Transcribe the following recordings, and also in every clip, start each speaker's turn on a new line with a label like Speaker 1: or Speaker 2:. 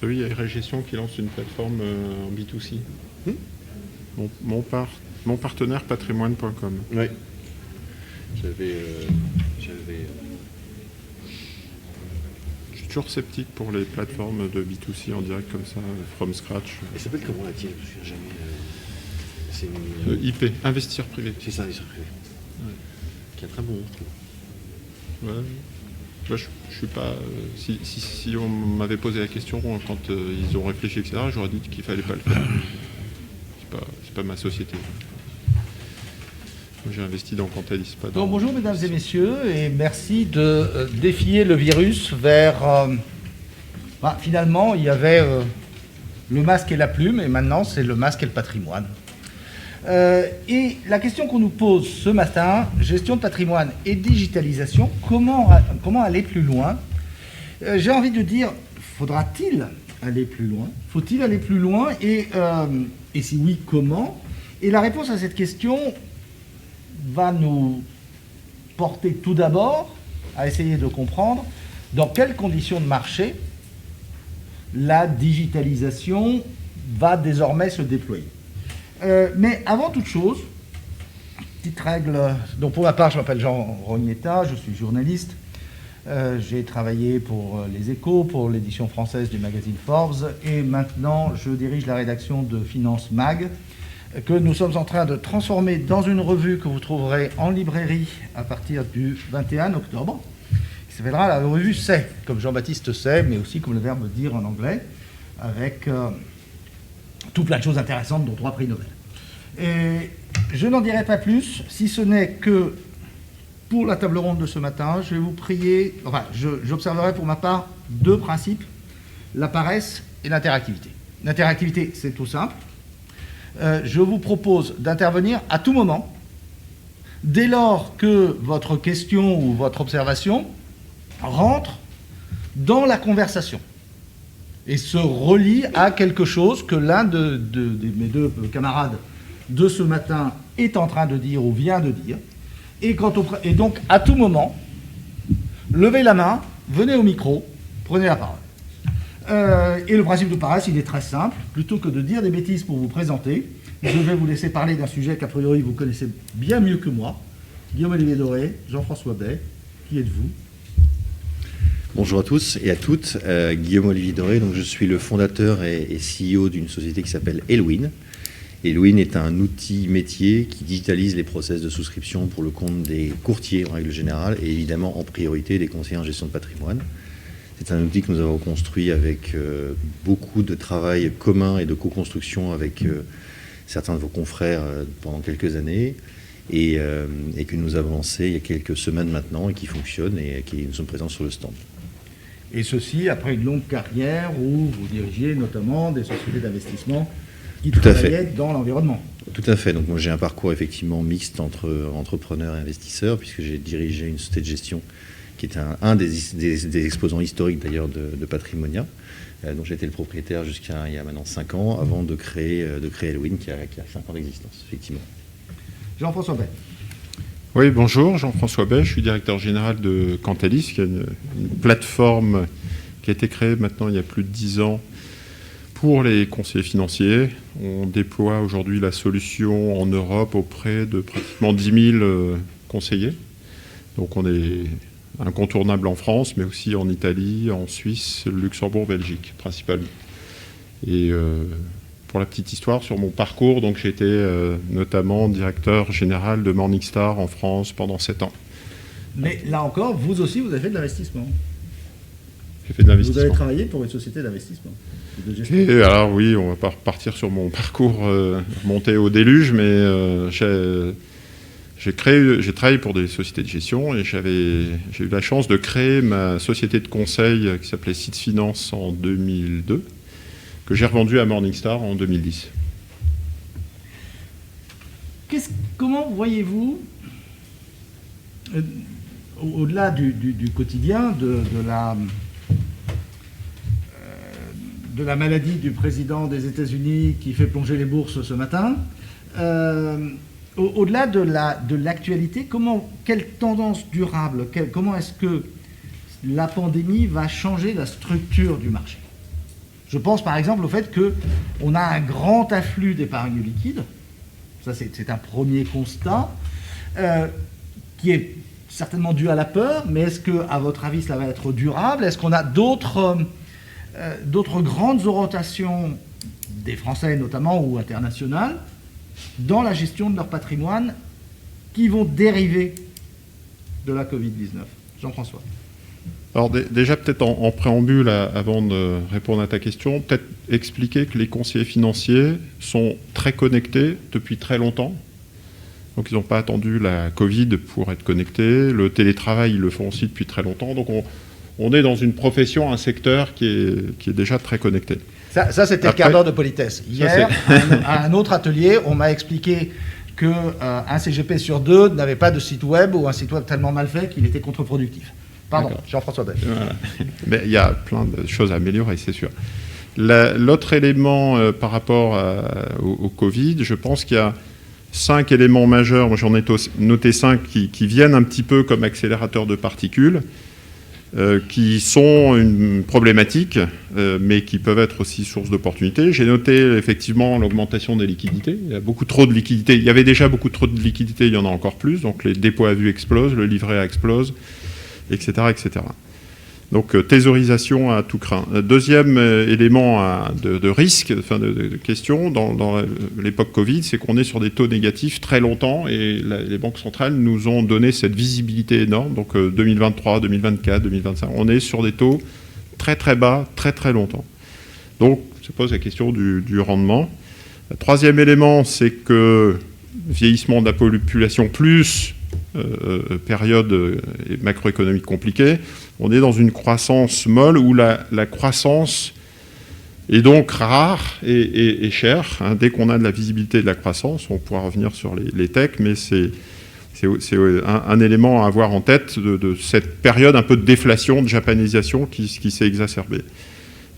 Speaker 1: Oui, il y a RS Gestion qui lance une plateforme en B2C. Mon partenaire patrimoine.com.
Speaker 2: Oui.
Speaker 1: Je suis toujours sceptique pour les plateformes de B2C en direct comme ça, from scratch.
Speaker 2: Elle s'appelle comment la tienne? Je ne me souviens jamais. C'est une...
Speaker 1: IP, investir privé.
Speaker 2: C'est ça, investir privé.
Speaker 1: Ouais.
Speaker 2: Qui est très bon, je trouve.
Speaker 1: Ouais. Moi, je suis pas. Si on m'avait posé la question quand ils ont réfléchi, etc., j'aurais dit qu'il fallait pas le faire. C'est pas ma société. Moi, j'ai investi dans Cantalis, pas dans...
Speaker 3: Donc, bonjour mesdames et messieurs, et merci de défier le virus vers... finalement, il y avait le masque et la plume, et maintenant c'est le masque et le patrimoine. Et la question qu'on nous pose ce matin, gestion de patrimoine et digitalisation, comment aller plus loin? J'ai envie de dire, faudra-t-il aller plus loin? Faut-il aller plus loin? Et si oui, comment? Et la réponse à cette question va nous porter tout d'abord à essayer de comprendre dans quelles conditions de marché la digitalisation va désormais se déployer. Mais avant toute chose, petite règle, donc pour ma part je m'appelle Jean Rognetta, je suis journaliste, j'ai travaillé pour Les Échos, pour l'édition française du magazine Forbes, et maintenant je dirige la rédaction de Finance Mag, que nous sommes en train de transformer dans une revue que vous trouverez en librairie à partir du 21 octobre, qui s'appellera la revue C'est, comme Jean-Baptiste sait, mais aussi comme le verbe dire en anglais, avec tout plein de choses intéressantes, dont 3 prix Nobel. Et je n'en dirai pas plus, si ce n'est que pour la table ronde de ce matin, je vais vous prier, j'observerai pour ma part 2 principes, la paresse et l'interactivité. L'interactivité, c'est tout simple. Je vous propose d'intervenir à tout moment, dès lors que votre question ou votre observation rentre dans la conversation et se relie à quelque chose que l'un de mes 2 camarades de ce matin est en train de dire ou vient de dire. Et donc, à tout moment, levez la main, venez au micro, prenez la parole. Et le principe de paresse, il est très simple. Plutôt que de dire des bêtises pour vous présenter, je vais vous laisser parler d'un sujet qu'a priori vous connaissez bien mieux que moi. Guillaume-Olivier Doré, Jean-François Bay, qui êtes-vous?
Speaker 2: Bonjour à tous et à toutes. Guillaume-Olivier Doré, donc je suis le fondateur et CEO d'une société qui s'appelle Elwin. Elwin est un outil métier qui digitalise les process de souscription pour le compte des courtiers en règle générale et évidemment en priorité des conseillers en gestion de patrimoine. C'est un outil que nous avons construit avec beaucoup de travail commun et de co-construction avec certains de vos confrères pendant quelques années et que nous avons lancé il y a quelques semaines maintenant et qui fonctionne et qui nous sommes présents sur le stand.
Speaker 3: Et ceci après une longue carrière où vous dirigiez notamment des sociétés d'investissement qui travaillaient dans l'environnement.
Speaker 2: Tout à fait. Donc moi j'ai un parcours effectivement mixte entre entrepreneurs et investisseurs puisque j'ai dirigé une société de gestion qui est un des exposants historiques d'ailleurs de Patrimonia, dont j'étais le propriétaire jusqu'à il y a maintenant 5 ans, avant de créer Elwin qui a 5 ans d'existence, effectivement.
Speaker 3: Jean-François Bay.
Speaker 1: Oui, bonjour, Jean-François Bay, je suis directeur général de Cantalis, qui est une plateforme qui a été créée maintenant il y a plus de 10 ans pour les conseillers financiers. On déploie aujourd'hui la solution en Europe auprès de pratiquement 10 000 conseillers. Donc on est incontournable en France, mais aussi en Italie, en Suisse, Luxembourg, Belgique, principalement. Et pour la petite histoire, sur mon parcours, donc j'ai été notamment directeur général de Morningstar en France pendant 7 ans.
Speaker 3: Mais là encore, vous aussi, vous avez fait de l'investissement.
Speaker 1: J'ai fait de l'investissement.
Speaker 3: Vous avez travaillé pour une société d'investissement.
Speaker 1: Et alors oui, on va pas repartir sur mon parcours monté au déluge, mais j'ai travaillé pour des sociétés de gestion et j'ai eu la chance de créer ma société de conseil qui s'appelait Site Finance en 2002, que j'ai revendue à Morningstar en 2010.
Speaker 3: Comment voyez-vous au-delà du quotidien, de la maladie du président des États-Unis qui fait plonger les bourses ce matin, au-delà de l'actualité, quelle tendance durable, comment est-ce que la pandémie va changer la structure du marché? Je pense par exemple au fait qu'on a un grand afflux d'épargne liquide. Ça, c'est un premier constat qui est certainement dû à la peur, mais est-ce que, à votre avis, cela va être durable? Est-ce qu'on a d'autres grandes orientations des Français notamment ou internationales dans la gestion de leur patrimoine qui vont dériver de la Covid-19? Jean-François.
Speaker 1: Alors déjà, peut-être en préambule, avant de répondre à ta question, peut-être expliquer que les conseillers financiers sont très connectés depuis très longtemps. Donc ils n'ont pas attendu la Covid pour être connectés. Le télétravail, ils le font aussi depuis très longtemps. Donc on est dans une profession, un secteur qui est déjà très connecté.
Speaker 3: Ça c'était le quart d'heure de politesse. Hier, à un autre atelier, on m'a expliqué qu'un CGP sur 2 n'avait pas de site web ou un site web tellement mal fait qu'il était contre-productif. Pardon, Jean-François Bech.
Speaker 1: Voilà. Mais il y a plein de choses à améliorer, c'est sûr. L'autre élément par rapport au Covid, je pense qu'il y a 5 éléments majeurs. Moi, j'en ai noté 5 qui viennent un petit peu comme accélérateurs de particules, qui sont une problématique, mais qui peuvent être aussi source d'opportunités. J'ai noté effectivement l'augmentation des liquidités. Il y a beaucoup trop de liquidités. Il y avait déjà beaucoup trop de liquidités, il y en a encore plus. Donc les dépôts à vue explosent, le livret A explose, etc., etc. Donc thésaurisation à tout craint. Deuxième élément de risque, enfin de question, dans l'époque Covid, c'est qu'on est sur des taux négatifs très longtemps et les banques centrales nous ont donné cette visibilité énorme. Donc 2023, 2024, 2025, on est sur des taux très très bas, très très longtemps. Donc se pose la question du rendement. Le troisième élément, c'est que vieillissement de la population plus période macroéconomique compliquée, on est dans une croissance molle où la croissance est donc rare et chère. Hein. Dès qu'on a de la visibilité de la croissance, on pourra revenir sur les techs, mais c'est un élément à avoir en tête de cette période un peu de déflation, de japanisation qui s'est exacerbée.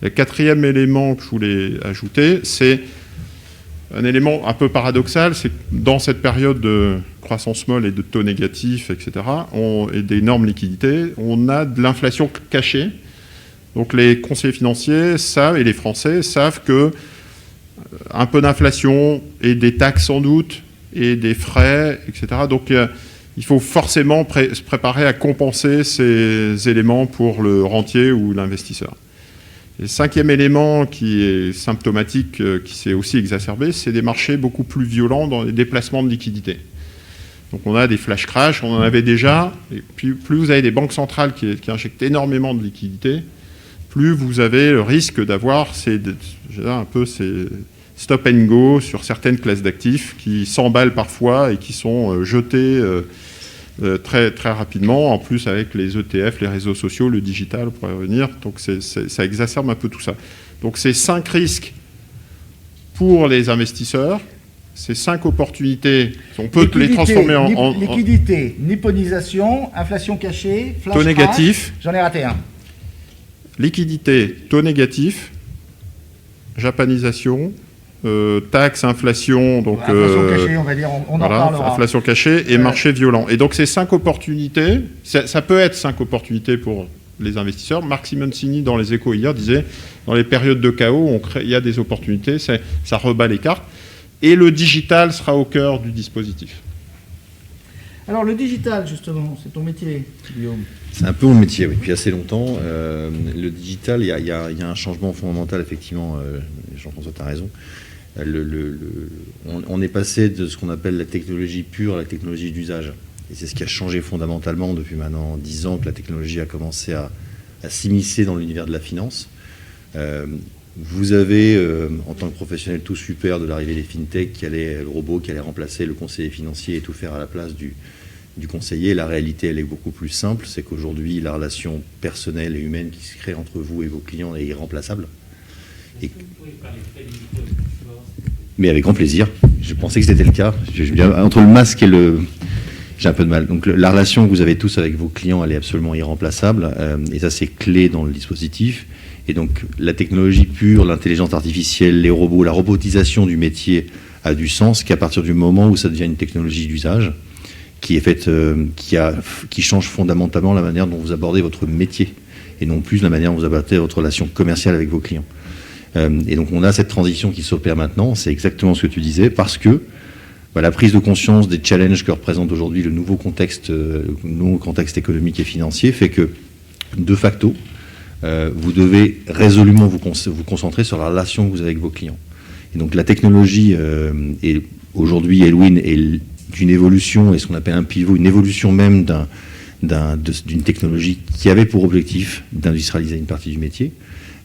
Speaker 1: Le quatrième élément que je voulais ajouter, c'est un élément un peu paradoxal, c'est que dans cette période de croissance molle et de taux négatifs, etc., et d'énormes liquidités, on a de l'inflation cachée. Donc les conseillers financiers savent, et les Français savent que un peu d'inflation et des taxes sans doute, et des frais, etc. Donc il faut forcément se préparer à compenser ces éléments pour le rentier ou l'investisseur. Et le cinquième élément qui est symptomatique, qui s'est aussi exacerbé, c'est des marchés beaucoup plus violents dans les déplacements de liquidités. Donc on a des flash crash, on en avait déjà, et puis plus vous avez des banques centrales qui injectent énormément de liquidités, plus vous avez le risque d'avoir ces stop and go sur certaines classes d'actifs qui s'emballent parfois et qui sont jetés très, très rapidement, en plus avec les ETF, les réseaux sociaux, le digital, on pourrait revenir. Donc ça exacerbe un peu tout ça. Donc c'est 5 risques pour les investisseurs, c'est 5 opportunités, on peut les transformer en
Speaker 3: liquidité, nipponisation, inflation cachée, flash
Speaker 1: taux
Speaker 3: crash,
Speaker 1: négatif.
Speaker 3: J'en ai raté un.
Speaker 1: Liquidité, taux négatif, japanisation, taxe, inflation, donc
Speaker 3: inflation cachée, on va dire, on
Speaker 1: voilà,
Speaker 3: en parlera.
Speaker 1: Inflation cachée et marché violent. Et donc ces 5 opportunités, ça peut être 5 opportunités pour les investisseurs. Marc Simoncini dans les Échos hier disait, dans les périodes de chaos, il y a des opportunités, ça rebat les cartes. Et le digital sera au cœur du dispositif.
Speaker 3: Alors le digital, justement, c'est ton métier, Guillaume.
Speaker 2: C'est un peu mon métier, oui, depuis assez longtemps. Le digital, il y a un changement fondamental, effectivement. Jean-François, tu as raison. On est passé de ce qu'on appelle la technologie pure à la technologie d'usage. Et c'est ce qui a changé fondamentalement depuis maintenant 10 ans que la technologie a commencé à s'immiscer dans l'univers de la finance. Vous avez, en tant que professionnel tout super, de l'arrivée des fintech, le robot qui allait remplacer le conseiller financier et tout faire à la place du conseiller. La réalité, elle est beaucoup plus simple. C'est qu'aujourd'hui, la relation personnelle et humaine qui se crée entre vous et vos clients est irremplaçable. Mais avec grand plaisir. Je pensais que c'était le cas. Entre le masque et J'ai un peu de mal. Donc la relation que vous avez tous avec vos clients, elle est absolument irremplaçable. Et ça, c'est clé dans le dispositif. Et donc la technologie pure, l'intelligence artificielle, les robots, la robotisation du métier a du sens qu'à partir du moment où ça devient une technologie d'usage qui est faite, qui change fondamentalement la manière dont vous abordez votre métier et non plus la manière dont vous abordez votre relation commerciale avec vos clients. Et donc on a cette transition qui s'opère maintenant. C'est exactement ce que tu disais, parce que la prise de conscience des challenges que représente aujourd'hui le nouveau contexte économique et financier fait que, de facto, vous devez résolument vous concentrer sur la relation que vous avez avec vos clients. Et donc la technologie, est aujourd'hui, Elwin, est d'une évolution, et ce qu'on appelle un pivot, une évolution même d'une technologie qui avait pour objectif d'industrialiser une partie du métier.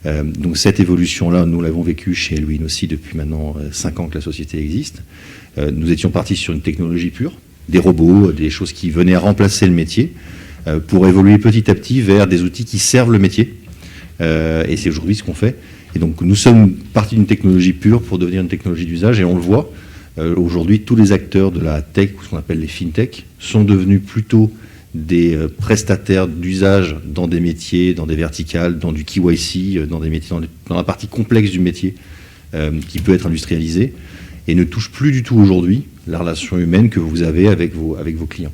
Speaker 2: Donc cette évolution-là, nous l'avons vécue chez Elwin aussi depuis maintenant 5 ans que la société existe. Nous étions partis sur une technologie pure, des robots, des choses qui venaient à remplacer le métier, pour évoluer petit à petit vers des outils qui servent le métier. Et c'est aujourd'hui ce qu'on fait. Et donc nous sommes partis d'une technologie pure pour devenir une technologie d'usage, et on le voit. Aujourd'hui, tous les acteurs de la tech, ou ce qu'on appelle les fintech, sont devenus plutôt des prestataires d'usage dans des métiers, dans des verticales, dans du KYC, dans des métiers, dans la partie complexe du métier qui peut être industrialisée, et ne touche plus du tout aujourd'hui la relation humaine que vous avez avec vos clients.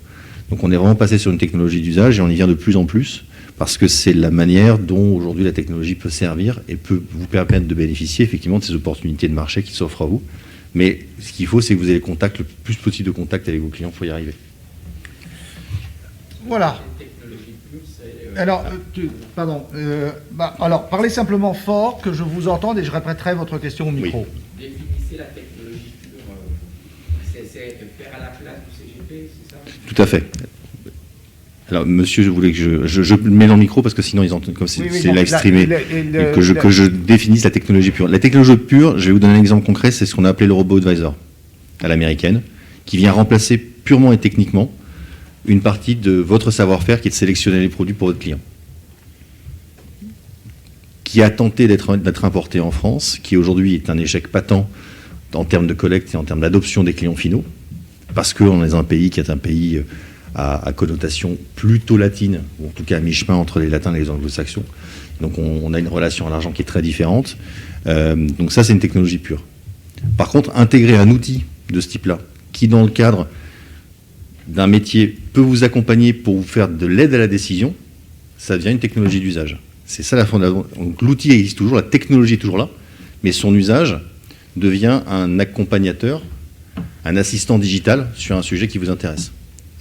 Speaker 2: Donc on est vraiment passé sur une technologie d'usage, et on y vient de plus en plus, parce que c'est la manière dont aujourd'hui la technologie peut servir et peut vous permettre de bénéficier effectivement de ces opportunités de marché qui s'offrent à vous. Mais ce qu'il faut, c'est que vous ayez le plus possible de contact avec vos clients pour y arriver.
Speaker 3: Voilà. Alors, alors, parlez simplement fort, que je vous entende, et je répéterai votre question au micro.
Speaker 4: Oui. Définissez la technologie pure. C'est faire à la place du CGP, c'est ça?
Speaker 2: Tout à fait. Alors, monsieur, je voulais que je mets dans le micro, parce que sinon ils entendent comme c'est live streamé, que je définisse la technologie pure. La technologie pure, je vais vous donner un exemple concret, c'est ce qu'on a appelé le robot advisor à l'américaine, qui vient remplacer purement et techniquement une partie de votre savoir-faire qui est de sélectionner les produits pour votre client, qui a tenté d'être importé en France, qui aujourd'hui est un échec patent en termes de collecte et en termes d'adoption des clients finaux, parce qu'on est un pays qui est un pays à connotation plutôt latine, ou en tout cas à mi-chemin entre les latins et les anglo-saxons. Donc on a une relation à l'argent qui est très différente. Donc ça, c'est une technologie pure. Par contre, intégrer un outil de ce type-là, qui dans le cadre d'un métier peut vous accompagner pour vous faire de l'aide à la décision, ça devient une technologie d'usage. C'est ça la fondation. Donc l'outil existe toujours, la technologie est toujours là, mais son usage devient un accompagnateur, un assistant digital sur un sujet qui vous intéresse.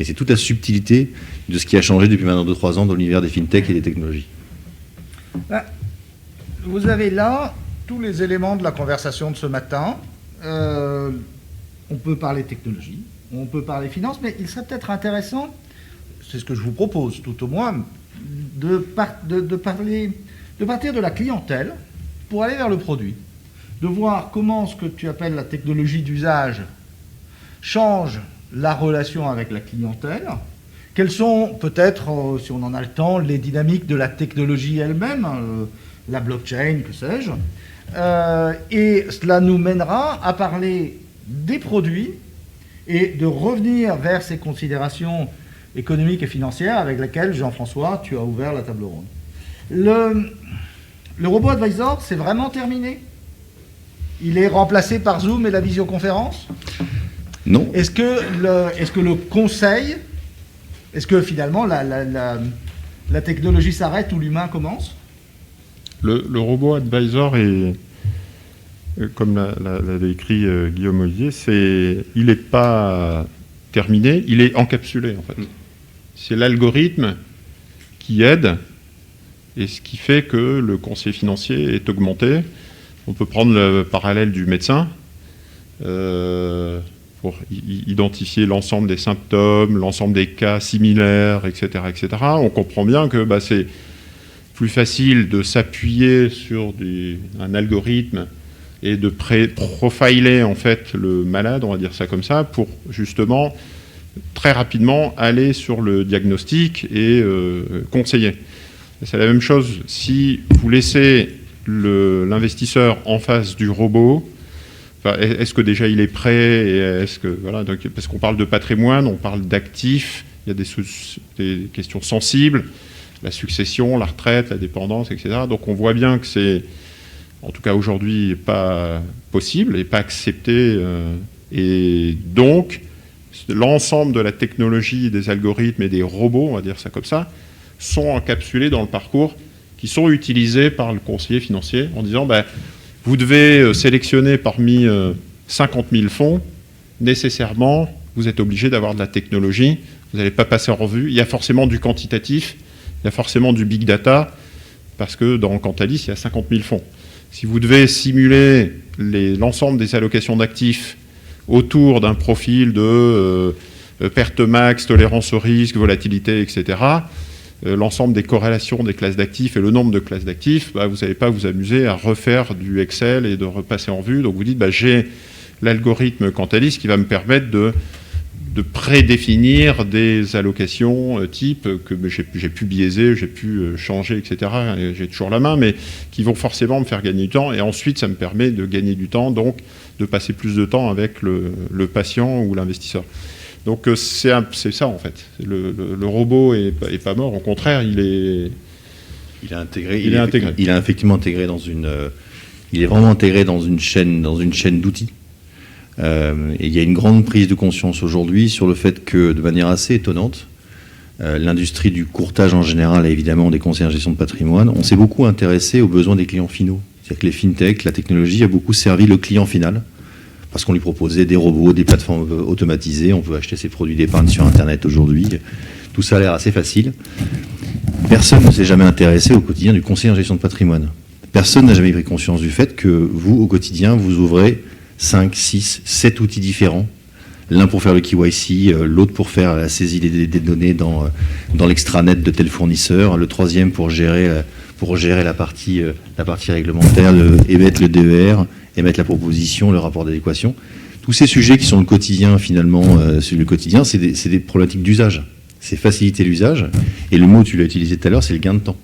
Speaker 2: Et c'est toute la subtilité de ce qui a changé depuis maintenant 2-3 ans dans l'univers des fintech et des technologies.
Speaker 3: Vous avez là tous les éléments de la conversation de ce matin. On peut parler technologie, on peut parler finance, mais il serait peut-être intéressant, c'est ce que je vous propose tout au moins, de partir de la clientèle pour aller vers le produit, de voir comment ce que tu appelles la technologie d'usage change la relation avec la clientèle, quelles sont peut-être, si on en a le temps, les dynamiques de la technologie elle-même, la blockchain, que sais-je, et cela nous mènera à parler des produits et de revenir vers ces considérations économiques et financières avec lesquelles, Jean-François, tu as ouvert la table ronde. Le robot advisor, c'est vraiment terminé? Il est remplacé par Zoom et la visioconférence?
Speaker 2: Non.
Speaker 3: Est-ce que le conseil, est-ce que finalement la technologie s'arrête où l'humain commence?
Speaker 1: Le robot advisor est, comme l'avait écrit Guillaume Olivier, il n'est pas terminé, il est encapsulé en fait. C'est l'algorithme qui aide, et ce qui fait que le conseil financier est augmenté. On peut prendre le parallèle du médecin. Pour identifier l'ensemble des symptômes, l'ensemble des cas similaires, etc., etc. On comprend bien que c'est plus facile de s'appuyer sur un algorithme et de profiler en fait le malade, on va dire ça comme ça, pour justement très rapidement aller sur le diagnostic et conseiller. C'est la même chose si vous laissez l'investisseur en face du robot est-ce que déjà il est prêt et est-ce que, voilà, donc, parce qu'on parle de patrimoine, on parle d'actifs, il y a des questions sensibles, la succession, la retraite, la dépendance, etc. Donc on voit bien que c'est, en tout cas aujourd'hui, pas possible et pas accepté. Et donc, l'ensemble de la technologie, des algorithmes et des robots, on va dire ça comme ça, sont encapsulés dans le parcours qui sont utilisés par le conseiller financier en disant vous devez sélectionner parmi 50 000 fonds, nécessairement, vous êtes obligé d'avoir de la technologie, vous n'allez pas passer en revue, il y a forcément du quantitatif, il y a forcément du big data, parce que dans Cantalis, il y a 50 000 fonds. Si vous devez simuler l'ensemble des allocations d'actifs autour d'un profil de perte max, tolérance au risque, volatilité, etc., l'ensemble des corrélations des classes d'actifs et le nombre de classes d'actifs, vous n'allez pas vous amuser à refaire du Excel et de repasser en vue. Donc vous dites, j'ai l'algorithme Cantalis qui va me permettre de prédéfinir des allocations type que j'ai pu biaiser, j'ai pu changer, etc. J'ai toujours la main, mais qui vont forcément me faire gagner du temps. Et ensuite, ça me permet de gagner du temps, donc de passer plus de temps avec le patient ou l'investisseur. Donc c'est ça en fait. Le robot est pas mort, au contraire, il est intégré.
Speaker 2: Il est effectivement intégré il est vraiment intégré dans une chaîne d'outils. Et il y a une grande prise de conscience aujourd'hui sur le fait que, de manière assez étonnante, l'industrie du courtage en général et évidemment des conseillers en gestion de patrimoine, on s'est beaucoup intéressé aux besoins des clients finaux. C'est-à-dire que les fintech, la technologie a beaucoup servi le client final. Parce qu'on lui proposait des robots, des plateformes automatisées, on peut acheter ses produits d'épargne sur Internet aujourd'hui. Tout ça a l'air assez facile. Personne ne s'est jamais intéressé au quotidien du conseiller en gestion de patrimoine. Personne n'a jamais pris conscience du fait que vous, au quotidien, vous ouvrez 5, 6, 7 outils différents. L'un pour faire le KYC, l'autre pour faire la saisie des données dans l'extranet de tel fournisseur, le troisième pour gérer la partie réglementaire, émettre le DER, émettre la proposition, le rapport d'adéquation. Tous ces sujets qui sont le quotidien, finalement, c'est des problématiques d'usage. C'est faciliter l'usage. Et le mot, tu l'as utilisé tout à l'heure, c'est le gain de temps.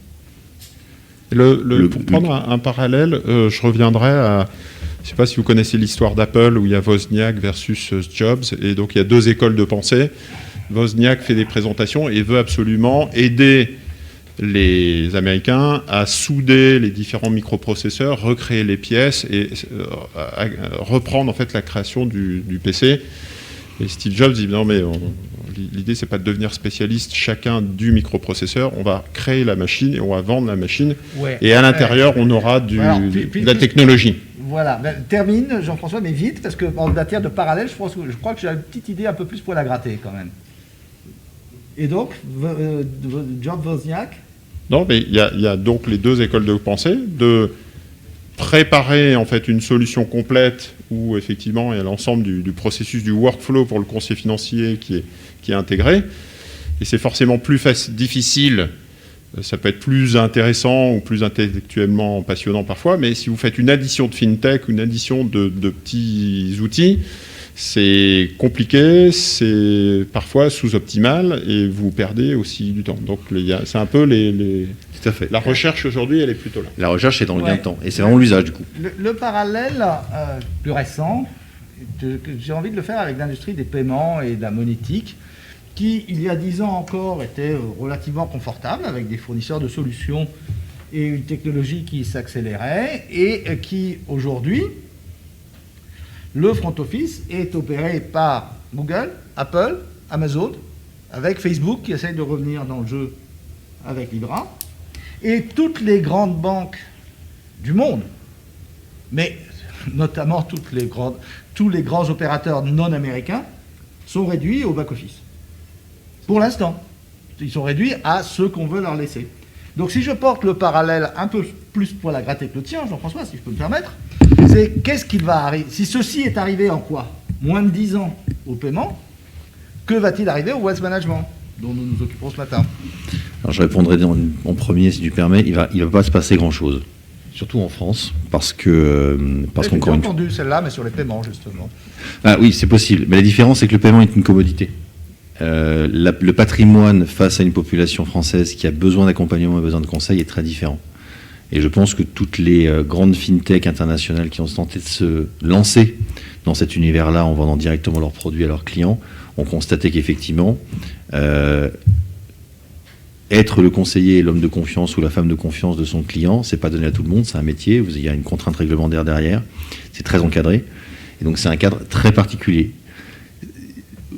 Speaker 1: Pour prendre un parallèle, je reviendrai à... Je ne sais pas si vous connaissez l'histoire d'Apple, où il y a Wozniak versus Jobs. Et donc, il y a deux écoles de pensée. Wozniak fait des présentations et veut absolument aider les Américains à souder les différents microprocesseurs, recréer les pièces et reprendre en fait la création du PC. Et Steve Jobs dit non mais l'idée c'est pas de devenir spécialiste chacun du microprocesseur, on va créer la machine et on va vendre la machine et à l'intérieur on aura de la technologie.
Speaker 3: Voilà, termine Jean-François, mais vite, parce qu'en matière de parallèle, je crois que j'ai une petite idée un peu plus pour la gratter quand même. Et donc, John Wozniak?
Speaker 1: Non, mais il y a donc les deux écoles de pensée, de préparer en fait une solution complète où effectivement il y a l'ensemble du processus du workflow pour le conseiller financier qui est intégré. Et c'est forcément plus difficile, ça peut être plus intéressant ou plus intellectuellement passionnant parfois, mais si vous faites une addition de fintech, une addition de petits outils, c'est compliqué, c'est parfois sous-optimal et vous perdez aussi du temps. Donc c'est un peu
Speaker 2: Tout à fait.
Speaker 1: La recherche aujourd'hui, elle est plutôt là.
Speaker 2: La recherche est dans le gain de temps et c'est vraiment l'usage du coup.
Speaker 3: Le parallèle plus récent, j'ai envie de le faire avec l'industrie des paiements et de la monétique, qui il y a 10 ans encore était relativement confortable avec des fournisseurs de solutions et une technologie qui s'accélérait et qui aujourd'hui, le front office est opéré par Google, Apple, Amazon, avec Facebook qui essaye de revenir dans le jeu avec Libra, et toutes les grandes banques du monde, mais notamment tous les grands opérateurs non américains sont réduits au back-office. Pour l'instant, ils sont réduits à ce qu'on veut leur laisser. Donc si je porte le parallèle un peu plus pour la gratter que le tien, Jean-François, si je peux me permettre, c'est qu'est-ce qui va arriver? Si ceci est arrivé en quoi? Moins de 10 ans au paiement, que va-t-il arriver au wealth management, dont nous nous occupons ce matin?
Speaker 2: Alors je répondrai en premier, si tu permets. Il va pas se passer grand-chose, surtout en France, parce qu'encore
Speaker 3: une fois... J'ai entendu celle-là, mais sur les paiements, justement.
Speaker 2: Ah oui, c'est possible. Mais la différence, c'est que le paiement est une commodité. Le patrimoine face à une population française qui a besoin d'accompagnement et besoin de conseils est très différent. Et je pense que toutes les grandes fintech internationales qui ont tenté de se lancer dans cet univers-là en vendant directement leurs produits à leurs clients ont constaté qu'effectivement, être le conseiller, l'homme de confiance ou la femme de confiance de son client, c'est pas donné à tout le monde, c'est un métier, il y a une contrainte réglementaire derrière, c'est très encadré, et donc c'est un cadre très particulier.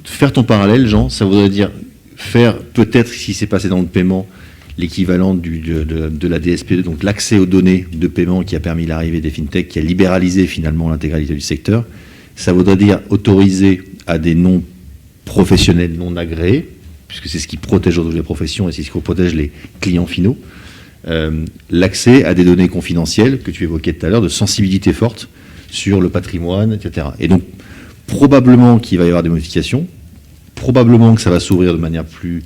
Speaker 2: Faire ton parallèle, Jean, ça voudrait dire faire peut-être, ce qui s'est passé dans le paiement, l'équivalent de la DSP2, donc l'accès aux données de paiement qui a permis l'arrivée des fintechs, qui a libéralisé finalement l'intégralité du secteur. Ça voudrait dire autoriser à des non-professionnels non agréés, puisque c'est ce qui protège aujourd'hui les professions et c'est ce qui protège les clients finaux, l'accès à des données confidentielles que tu évoquais tout à l'heure, de sensibilité forte sur le patrimoine, etc. Et donc, probablement qu'il va y avoir des modifications, probablement que ça va s'ouvrir de manière plus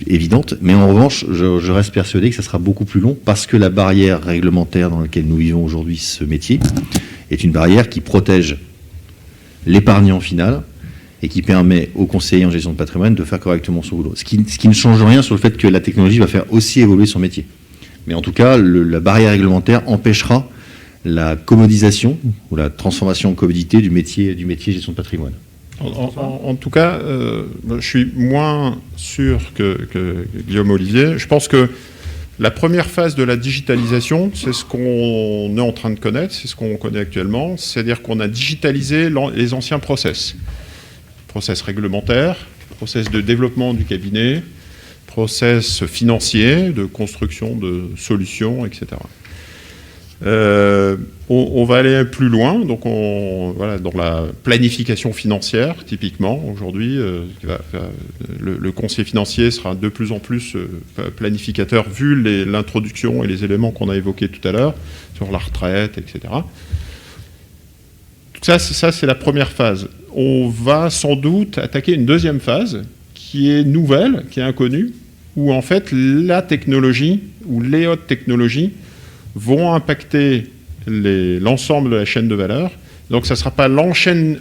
Speaker 2: évidente, mais en revanche, je reste persuadé que ça sera beaucoup plus long parce que la barrière réglementaire dans laquelle nous vivons aujourd'hui, ce métier, est une barrière qui protège l'épargnant final et qui permet aux conseillers en gestion de patrimoine de faire correctement son boulot. Ce qui ne change rien sur le fait que la technologie va faire aussi évoluer son métier. Mais en tout cas, la barrière réglementaire empêchera la commodisation ou la transformation en commodité du métier gestion de patrimoine.
Speaker 1: En tout cas, je suis moins sûr que Guillaume Olivier. Je pense que la première phase de la digitalisation, c'est ce qu'on est en train de connaître, c'est ce qu'on connaît actuellement, c'est-à-dire qu'on a digitalisé les anciens process réglementaires, process de développement du cabinet, process financier, de construction de solutions, etc. On va aller plus loin, donc dans la planification financière, typiquement, aujourd'hui, le conseiller financier sera de plus en plus planificateur, vu l'introduction et les éléments qu'on a évoqués tout à l'heure, sur la retraite, etc. Ça, c'est la première phase. On va sans doute attaquer une deuxième phase, qui est nouvelle, qui est inconnue, où en fait, la technologie, ou les hautes technologies, vont impacter l'ensemble de la chaîne de valeur. Donc ça ne sera pas l'ancienne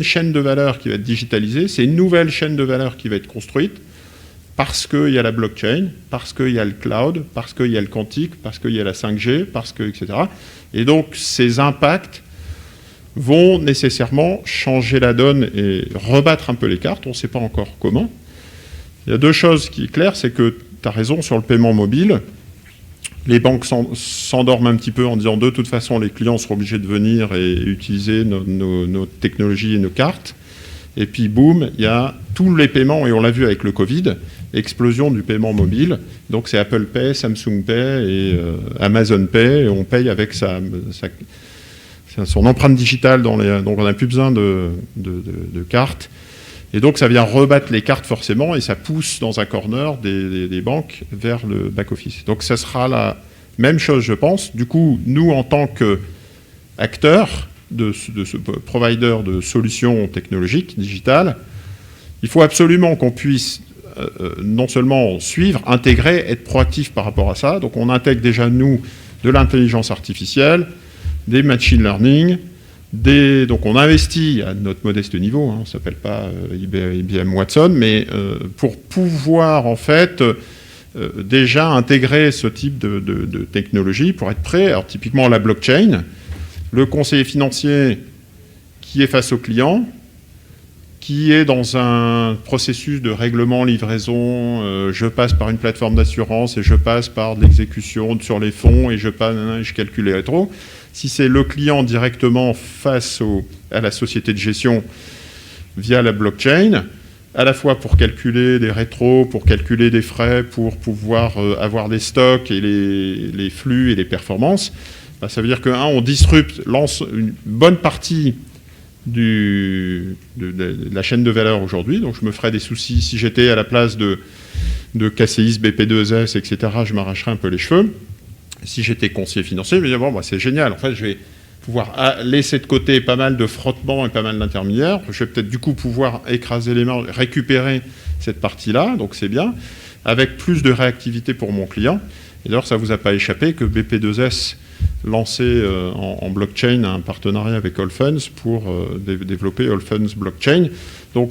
Speaker 1: chaîne de valeur qui va être digitalisée, c'est une nouvelle chaîne de valeur qui va être construite parce qu'il y a la blockchain, parce qu'il y a le cloud, parce qu'il y a le quantique, parce qu'il y a la 5G, etc. Et donc ces impacts vont nécessairement changer la donne et rebattre un peu les cartes, on ne sait pas encore comment. Il y a deux choses qui sont claires, c'est que tu as raison sur le paiement mobile. Les banques s'endorment un petit peu en disant de toute façon les clients seront obligés de venir et utiliser nos technologies et nos cartes. Et puis boum, il y a tous les paiements, et on l'a vu avec le Covid, explosion du paiement mobile. Donc c'est Apple Pay, Samsung Pay et Amazon Pay, et on paye avec son empreinte digitale, donc on n'a plus besoin de cartes. Et donc ça vient rebattre les cartes forcément, et ça pousse dans un corner des banques vers le back-office. Donc ça sera la même chose, je pense. Du coup, nous, en tant qu'acteurs de ce provider de solutions technologiques, digitales, il faut absolument qu'on puisse non seulement suivre, intégrer, être proactif par rapport à ça. Donc on intègre déjà, nous, de l'intelligence artificielle, des machine learning, donc on investit à notre modeste niveau, on ne s'appelle pas IBM Watson, mais pour pouvoir en fait déjà intégrer ce type de technologie pour être prêt. Alors typiquement la blockchain, le conseiller financier qui est face au client, qui est dans un processus de règlement, livraison, je passe par une plateforme d'assurance et je passe par de l'exécution sur les fonds et je calcule les rétros. Si c'est le client directement face à la société de gestion via la blockchain, à la fois pour calculer des rétros, pour calculer des frais, pour pouvoir avoir des stocks et les flux et les performances, ça veut dire que, on disrupte une bonne partie de la chaîne de valeur aujourd'hui. Donc je me ferais des soucis si j'étais à la place de KCIS, BP2S, etc. Je m'arracherais un peu les cheveux. Si j'étais conseiller financier, je me disais, bon, c'est génial. En fait, je vais pouvoir laisser de côté pas mal de frottements et pas mal d'intermédiaires. Je vais peut-être du coup pouvoir écraser les mains, récupérer cette partie-là, donc c'est bien, avec plus de réactivité pour mon client. Et d'ailleurs, ça ne vous a pas échappé que BP2S lançait en blockchain un partenariat avec Allfunds pour développer Allfunds Blockchain. Donc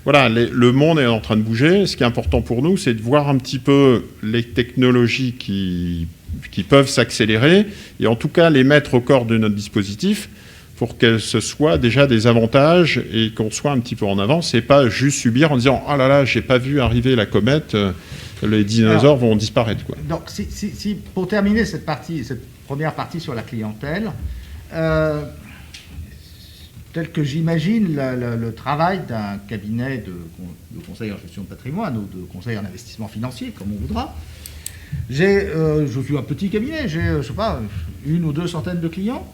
Speaker 1: voilà, le monde est en train de bouger. Ce qui est important pour nous, c'est de voir un petit peu les technologies qui peuvent s'accélérer et en tout cas les mettre au corps de notre dispositif pour que ce soit déjà des avantages et qu'on soit un petit peu en avance et pas juste subir en disant « Ah là là, j'ai pas vu arriver la comète, les dinosaures vont disparaître. » quoi.
Speaker 3: Donc, pour terminer cette première partie sur la clientèle, tel que j'imagine le travail d'un cabinet de conseil en gestion de patrimoine ou de conseil en investissement financier, comme on voudra. Je suis un petit cabinet, j'ai, je sais pas, 1 ou 2 centaines de clients.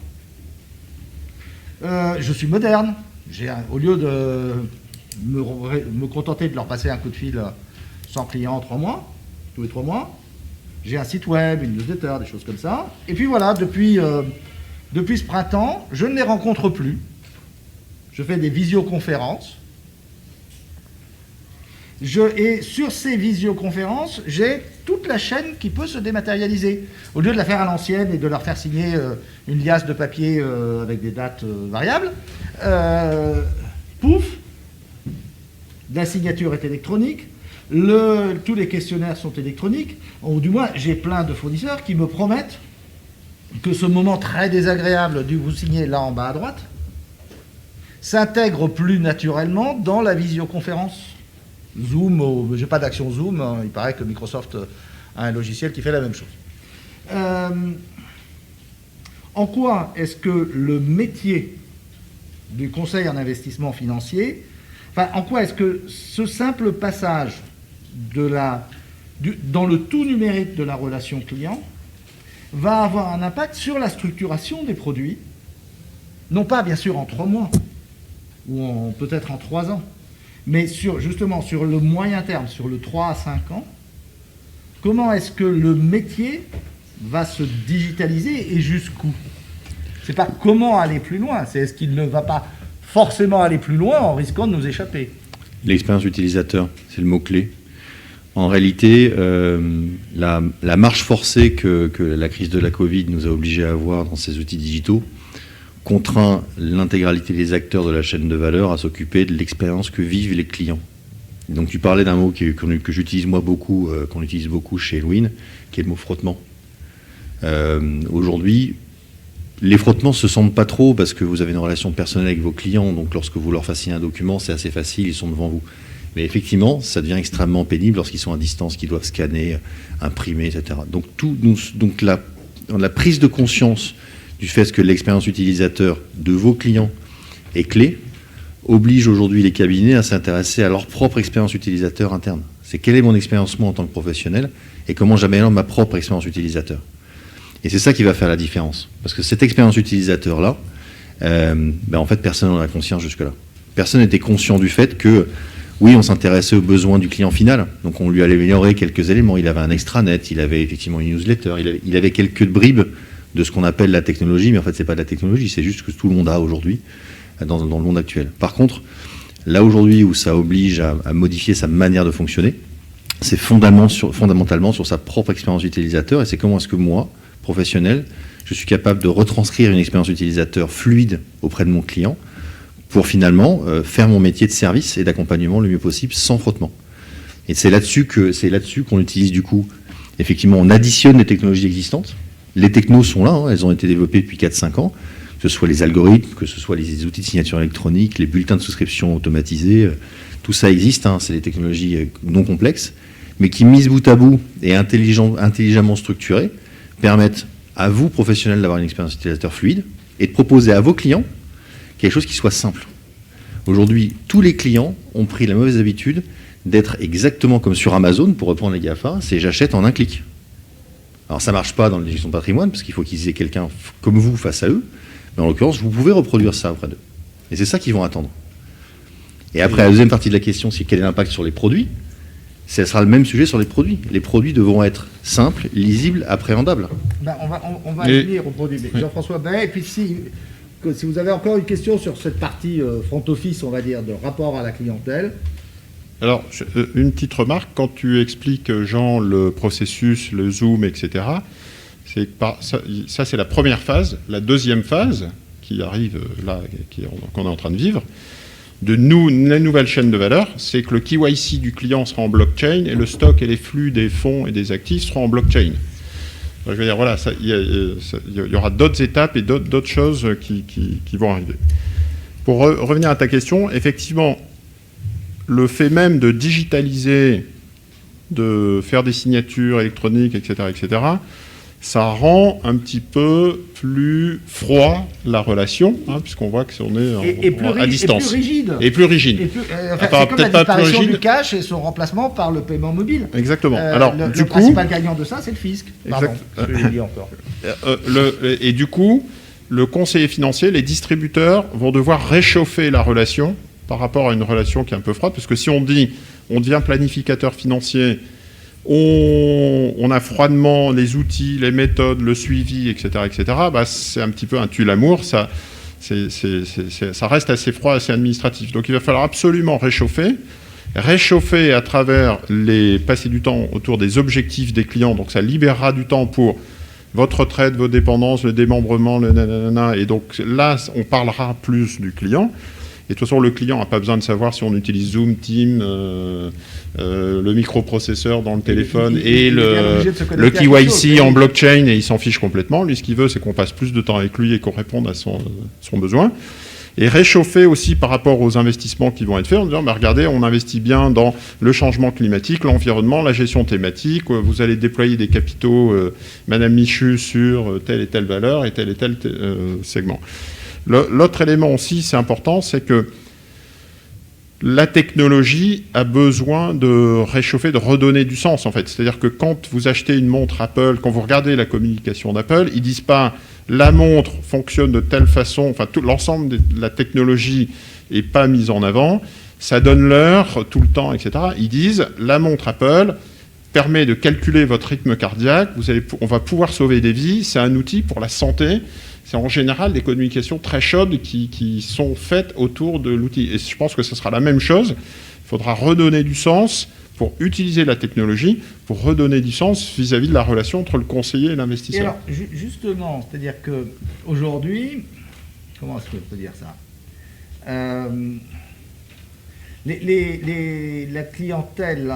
Speaker 3: Je suis moderne. Au lieu de me contenter de leur passer un coup de fil 100 clients tous les 3 mois, j'ai un site web, une newsletter, des choses comme ça. Et puis voilà, depuis ce printemps, je ne les rencontre plus. Je fais des visioconférences. Et sur ces visioconférences, j'ai toute la chaîne qui peut se dématérialiser. Au lieu de la faire à l'ancienne et de leur faire signer une liasse de papier avec des dates variables, pouf, la signature est électronique, tous les questionnaires sont électroniques, ou du moins j'ai plein de fournisseurs qui me promettent que ce moment très désagréable du vous signez là en bas à droite s'intègre plus naturellement dans la visioconférence. Zoom, j'ai pas d'action Zoom, hein, il paraît que Microsoft a un logiciel qui fait la même chose. En quoi est-ce que le métier du conseil en investissement financier, en quoi est-ce que ce simple passage dans le tout numérique de la relation client va avoir un impact sur la structuration des produits, non pas bien sûr en 3 mois, ou peut-être en 3 ans, mais justement sur le moyen terme, sur le 3 à 5 ans, comment est-ce que le métier va se digitaliser et jusqu'où? C'est pas comment aller plus loin, c'est est-ce qu'il ne va pas forcément aller plus loin en risquant de nous échapper.
Speaker 2: L'expérience utilisateur, c'est le mot-clé. En réalité, la marche forcée que la crise de la Covid nous a obligés à avoir dans ces outils digitaux contraint l'intégralité des acteurs de la chaîne de valeur à s'occuper de l'expérience que vivent les clients. Donc tu parlais d'un mot que j'utilise moi beaucoup, qu'on utilise beaucoup chez Elwin, qui est le mot frottement. Aujourd'hui, les frottements ne se sentent pas trop parce que vous avez une relation personnelle avec vos clients, donc lorsque vous leur fascinez un document, c'est assez facile, ils sont devant vous. Mais effectivement, ça devient extrêmement pénible lorsqu'ils sont à distance, qu'ils doivent scanner, imprimer, etc. Donc la prise de conscience du fait que l'expérience utilisateur de vos clients est clé, oblige aujourd'hui les cabinets à s'intéresser à leur propre expérience utilisateur interne. C'est quelle est mon expérience moi en tant que professionnel et comment j'améliore ma propre expérience utilisateur. Et c'est ça qui va faire la différence. Parce que cette expérience utilisateur-là, en fait, personne n'en a conscience jusque-là. Personne n'était conscient du fait que, oui, on s'intéressait aux besoins du client final. Donc on lui a amélioré quelques éléments. Il avait un extranet, il avait effectivement une newsletter, il avait quelques bribes de ce qu'on appelle la technologie, mais en fait, c'est pas de la technologie, c'est juste ce que tout le monde a aujourd'hui dans le monde actuel. Par contre, là aujourd'hui où ça oblige à modifier sa manière de fonctionner, c'est fondamentalement sur sa propre expérience utilisateur, et c'est comment est-ce que moi, professionnel, je suis capable de retranscrire une expérience utilisateur fluide auprès de mon client pour finalement faire mon métier de service et d'accompagnement le mieux possible sans frottement. Et c'est là-dessus qu'on utilise du coup, effectivement, on additionne les technologies existantes. Les technos sont là, hein, elles ont été développées depuis 4-5 ans, que ce soit les algorithmes, que ce soit les outils de signature électronique, les bulletins de souscription automatisés, tout ça existe, hein, c'est des technologies non complexes, mais qui, mises bout à bout et intelligemment structurées, permettent à vous, professionnels, d'avoir une expérience utilisateur fluide et de proposer à vos clients quelque chose qui soit simple. Aujourd'hui, tous les clients ont pris la mauvaise habitude d'être exactement comme sur Amazon, pour reprendre les GAFA, c'est j'achète en un clic. Alors ça ne marche pas dans la gestion de patrimoine, parce qu'il faut qu'ils aient quelqu'un comme vous face à eux, mais en l'occurrence, vous pouvez reproduire ça auprès d'eux. Et c'est ça qu'ils vont attendre. Et après, la deuxième partie de la question, c'est quel est l'impact sur les produits. Ce sera le même sujet sur les produits. Les produits devront être simples, lisibles, appréhendables.
Speaker 3: On va venir aux produits. Jean-François Bay, et puis si vous avez encore une question sur cette partie front office, on va dire, de rapport à la clientèle.
Speaker 1: Alors, une petite remarque, quand tu expliques, Jean, le processus, le Zoom, etc., ça c'est la première phase. La deuxième phase, qui arrive là, qu'on est en train de vivre, la nouvelle chaîne de valeur, c'est que le KYC du client sera en blockchain et le stock et les flux des fonds et des actifs seront en blockchain. Je veux dire, voilà, il y aura d'autres étapes et d'autres choses qui vont arriver. Pour revenir à ta question, effectivement, le fait même de digitaliser, de faire des signatures électroniques, etc., ça rend un petit peu plus froid la relation, puisqu'on voit qu'on est à distance.
Speaker 3: Et plus rigide.
Speaker 1: Et plus rigide.
Speaker 3: C'est comme la disparition du cash et son remplacement par le paiement mobile.
Speaker 1: Exactement.
Speaker 3: Alors, le principal gagnant de ça, c'est le fisc. Pardon, je l'ai dit encore.
Speaker 1: Et du coup, le conseiller financier, les distributeurs vont devoir réchauffer la relation par rapport à une relation qui est un peu froide, parce que si on dit on devient planificateur financier, on a froidement les outils, les méthodes, le suivi, etc., bah, c'est un petit peu un tue-l'amour, ça reste assez froid, assez administratif. Donc il va falloir absolument réchauffer à travers passer du temps autour des objectifs des clients, donc ça libérera du temps pour votre retraite, vos dépendances, le démembrement, le nanana, et donc là, on parlera plus du client. Et de toute façon, le client n'a pas besoin de savoir si on utilise Zoom, Teams, le microprocesseur dans le téléphone et le KYC en blockchain, et il s'en fiche complètement. Lui, ce qu'il veut, c'est qu'on passe plus de temps avec lui et qu'on réponde à son besoin. Et réchauffer aussi par rapport aux investissements qui vont être faits en disant, regardez, on investit bien dans le changement climatique, l'environnement, la gestion thématique, vous allez déployer des capitaux, Madame Michu, sur telle et telle valeur et tel segment. L'autre élément aussi, c'est important, c'est que la technologie a besoin de réchauffer, de redonner du sens, en fait. C'est-à-dire que quand vous achetez une montre Apple, quand vous regardez la communication d'Apple, ils ne disent pas « la montre fonctionne de telle façon », enfin, l'ensemble de la technologie n'est pas mise en avant, ça donne l'heure tout le temps, etc. Ils disent « la montre Apple permet de calculer votre rythme cardiaque, on va pouvoir sauver des vies, c'est un outil pour la santé ». C'est en général des communications très chaudes qui sont faites autour de l'outil. Et je pense que ce sera la même chose. Il faudra redonner du sens pour utiliser la technologie, pour redonner du sens vis-à-vis de la relation entre le conseiller et l'investisseur.
Speaker 3: Et alors, justement, c'est-à-dire qu'aujourd'hui, comment est-ce que je peux dire ça, la clientèle,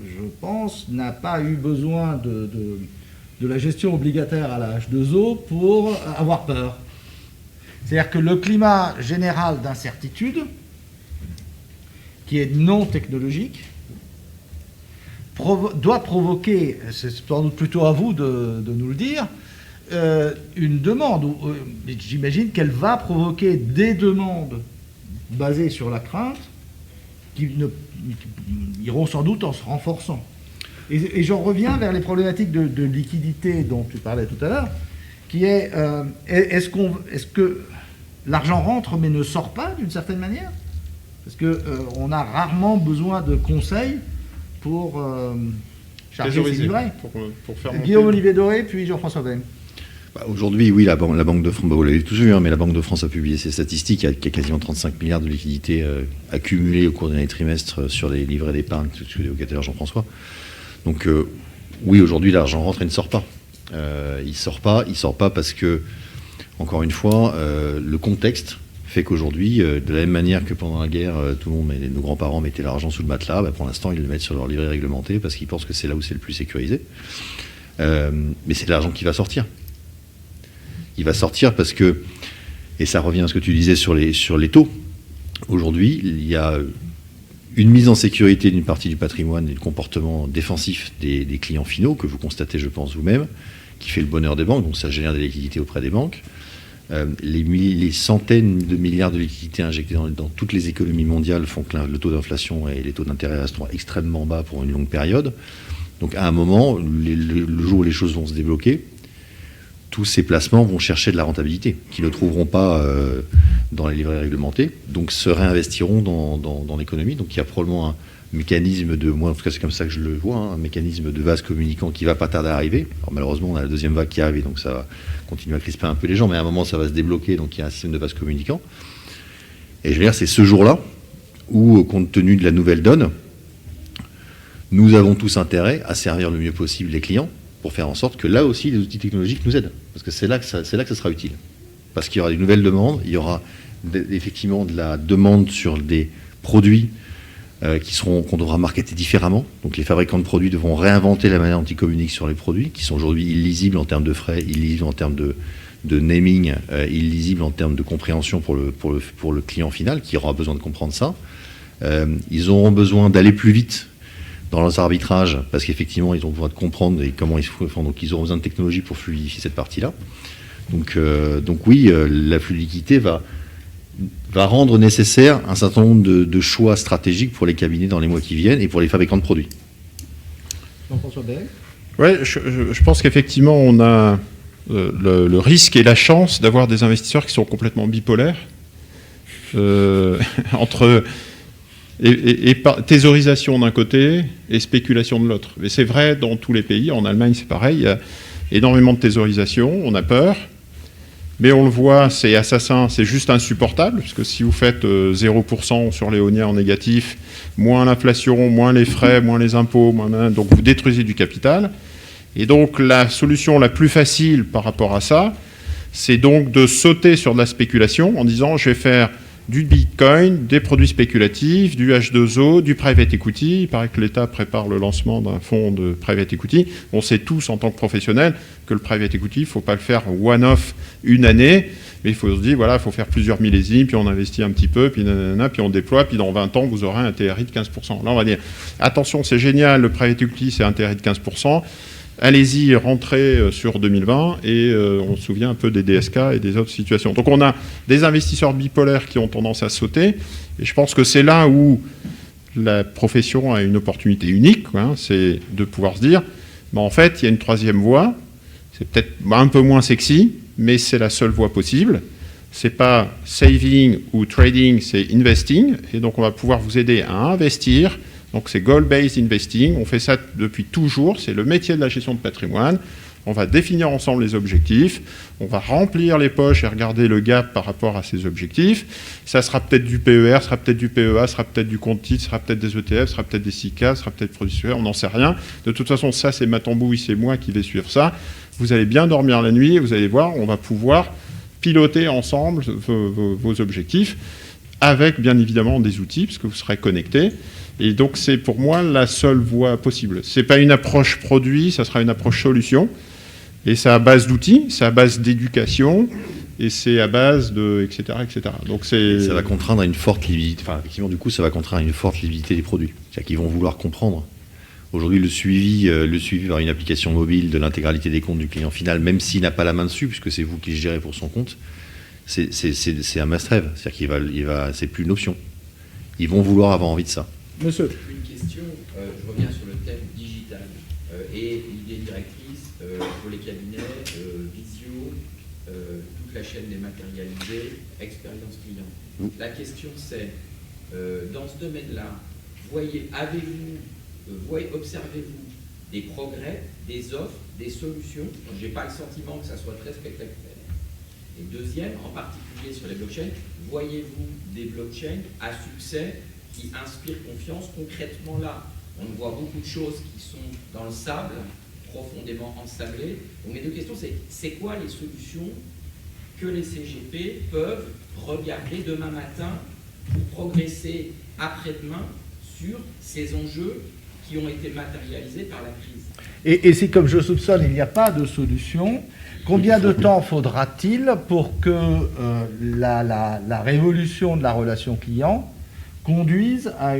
Speaker 3: je pense, n'a pas eu besoin de la gestion obligataire à la H2O pour avoir peur. C'est-à-dire que le climat général d'incertitude, qui est non technologique, doit provoquer, c'est sans doute plutôt à vous de nous le dire, une demande. J'imagine qu'elle va provoquer des demandes basées sur la crainte qui iront sans doute en se renforçant. Et j'en reviens vers les problématiques de liquidité dont tu parlais tout à l'heure, qui est, est-ce que l'argent rentre mais ne sort pas d'une certaine manière? Parce qu'on a rarement besoin de conseils pour charger ses livrets.
Speaker 1: Pour faire
Speaker 3: Guillaume Olivier Doré, puis Jean-François Bain.
Speaker 2: Aujourd'hui, oui, la Banque de France, vous l'avez tous vu, mais la Banque de France a publié ses statistiques. Il y a quasiment 35 milliards de liquidités accumulées au cours des derniers trimestres sur les livrets d'épargne, ce que évoquait tout à l'heure Jean-François. Donc oui, aujourd'hui, l'argent rentre et ne sort pas. Il sort pas parce que, encore une fois, le contexte fait qu'aujourd'hui, de la même manière que pendant la guerre, tout le monde, nos grands-parents mettaient l'argent sous le matelas, pour l'instant, ils le mettent sur leur livret réglementé parce qu'ils pensent que c'est là où c'est le plus sécurisé. Mais c'est de l'argent qui va sortir. Il va sortir parce que, et ça revient à ce que tu disais sur les taux, aujourd'hui, il y a une mise en sécurité d'une partie du patrimoine et du comportement défensif des clients finaux, que vous constatez, je pense, vous-même, qui fait le bonheur des banques, donc ça génère des liquidités auprès des banques. Les centaines de milliards de liquidités injectées dans toutes les économies mondiales font que le taux d'inflation et les taux d'intérêt resteront extrêmement bas pour une longue période. Donc à un moment, le jour où les choses vont se débloquer, tous ces placements vont chercher de la rentabilité, qu'ils ne trouveront pas dans les livrets réglementés, donc se réinvestiront dans l'économie. Donc il y a probablement un mécanisme moi en tout cas c'est comme ça que je le vois, un mécanisme de vase communicant qui ne va pas tarder à arriver. Alors malheureusement on a la deuxième vague qui arrive, donc ça va continuer à crisper un peu les gens, mais à un moment ça va se débloquer, donc il y a un système de vase communicant. Et je veux dire, c'est ce jour-là où, compte tenu de la nouvelle donne, nous avons tous intérêt à servir le mieux possible les clients, pour faire en sorte que là aussi les outils technologiques nous aident. Parce que c'est là que ça sera utile. Parce qu'il y aura des nouvelles demandes, il y aura effectivement de la demande sur des produits qu'on devra marketer différemment. Donc les fabricants de produits devront réinventer la manière dont ils communiquent sur les produits, qui sont aujourd'hui illisibles en termes de frais, illisibles en termes de naming, illisibles en termes de compréhension pour le client final, qui aura besoin de comprendre ça. Ils auront besoin d'aller plus vite dans leurs arbitrages, parce qu'effectivement, ils ont besoin de comprendre et comment ils se font. Donc ils auront besoin de technologie pour fluidifier cette partie-là. Donc oui, la fluidité va rendre nécessaire un certain nombre de choix stratégiques pour les cabinets dans les mois qui viennent et pour les fabricants de produits.
Speaker 3: Jean-François Bey.
Speaker 1: Oui, je pense qu'effectivement, on a le risque et la chance d'avoir des investisseurs qui sont complètement bipolaires entre thésaurisation d'un côté et spéculation de l'autre. Mais c'est vrai dans tous les pays. En Allemagne, c'est pareil. Il y a énormément de thésaurisation. On a peur. Mais on le voit, c'est assassin, c'est juste insupportable, parce que si vous faites 0% sur l'éolien en négatif, moins l'inflation, moins les frais, moins les impôts, donc vous détruisez du capital. Et donc la solution la plus facile par rapport à ça, c'est donc de sauter sur de la spéculation en disant je vais faire du Bitcoin, des produits spéculatifs, du H2O, du private equity. Il paraît que l'État prépare le lancement d'un fonds de private equity. On sait tous en tant que professionnels que le private equity, il ne faut pas le faire one-off une année, mais il faut se dire, voilà, il faut faire plusieurs millésimes, puis on investit un petit peu, puis nanana, puis on déploie, puis dans 20 ans, vous aurez un TRI de 15%. Là, on va dire, attention, c'est génial, le private equity, c'est un TRI de 15%. Allez-y, rentrez sur 2020 et on se souvient un peu des DSK et des autres situations. Donc on a des investisseurs bipolaires qui ont tendance à sauter et je pense que c'est là où la profession a une opportunité unique, c'est de pouvoir se dire, en fait, il y a une troisième voie, c'est peut-être un peu moins sexy, mais c'est la seule voie possible. C'est pas saving ou trading, c'est investing et donc on va pouvoir vous aider à investir. Donc c'est goal-based investing, on fait ça depuis toujours, c'est le métier de la gestion de patrimoine. On va définir ensemble les objectifs, on va remplir les poches et regarder le gap par rapport à ces objectifs. Ça sera peut-être du PER, sera peut-être du PEA, sera peut-être du compte titre, sera peut-être des ETF, sera peut-être des SICA, sera peut-être produits suivants, on n'en sait rien. De toute façon, ça c'est ma tambouille, c'est moi qui vais suivre ça. Vous allez bien dormir la nuit et vous allez voir, on va pouvoir piloter ensemble vos objectifs avec bien évidemment des outils, parce que vous serez connectés. Et donc, c'est pour moi la seule voie possible. Ce n'est pas une approche produit, ça sera une approche solution. Et c'est à base d'outils, c'est à base d'éducation, et c'est à base de... etc. etc. Donc
Speaker 2: ça va contraindre à une forte liquidité. Enfin, effectivement, du coup, ça va contraindre à une forte liquidité des produits. C'est-à-dire qu'ils vont vouloir comprendre. Aujourd'hui, le suivi par une application mobile de l'intégralité des comptes du client final, même s'il n'a pas la main dessus, puisque c'est vous qui le gérez pour son compte, c'est un must-have. C'est-à-dire c'est plus une option. Ils vont vouloir avoir envie de ça.
Speaker 3: Monsieur.
Speaker 4: Une question, je reviens sur le thème digital et l'idée directrice pour les cabinets, visio, toute la chaîne dématérialisée, expérience client. La question c'est, dans ce domaine-là, observez-vous des progrès, des offres, des solutions? Je n'ai pas le sentiment que ça soit très spectaculaire. Et deuxième, en particulier sur les blockchains, voyez-vous des blockchains à succès qui inspirent confiance concrètement là? On voit beaucoup de choses qui sont dans le sable, profondément ensablées. Donc mes deux questions, c'est quoi les solutions que les CGP peuvent regarder demain matin pour progresser après-demain sur ces enjeux qui ont été matérialisés par la crise?
Speaker 3: Et si, comme je soupçonne, il n'y a pas de solution, combien de temps faudra-t-il pour que la révolution de la relation client conduise à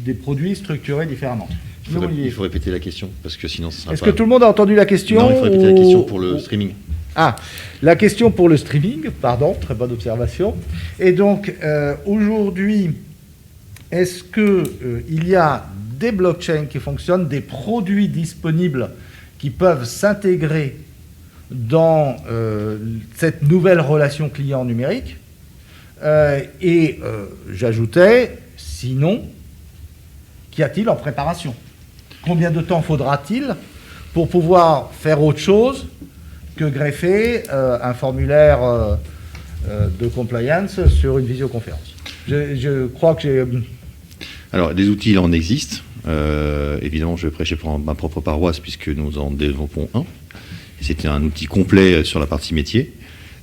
Speaker 3: des produits structurés différemment?
Speaker 2: Il faut répéter la question, parce que sinon ça sera
Speaker 3: Est-ce que tout le monde a entendu la question?
Speaker 2: Non, il faut répéter la question pour le streaming.
Speaker 3: Ah, la question pour le streaming, pardon, très bonne observation. Et donc, aujourd'hui, est-ce qu'il y a des blockchains qui fonctionnent, des produits disponibles qui peuvent s'intégrer dans cette nouvelle relation client numérique? J'ajoutais, sinon, qu'y a-t-il en préparation? Combien de temps faudra-t-il pour pouvoir faire autre chose que greffer un formulaire de compliance sur une visioconférence? Je crois que j'ai...
Speaker 2: Alors, des outils, il en existe. Évidemment, je vais prêcher pour ma propre paroisse, puisque nous en développons un. C'était un outil complet sur la partie métier.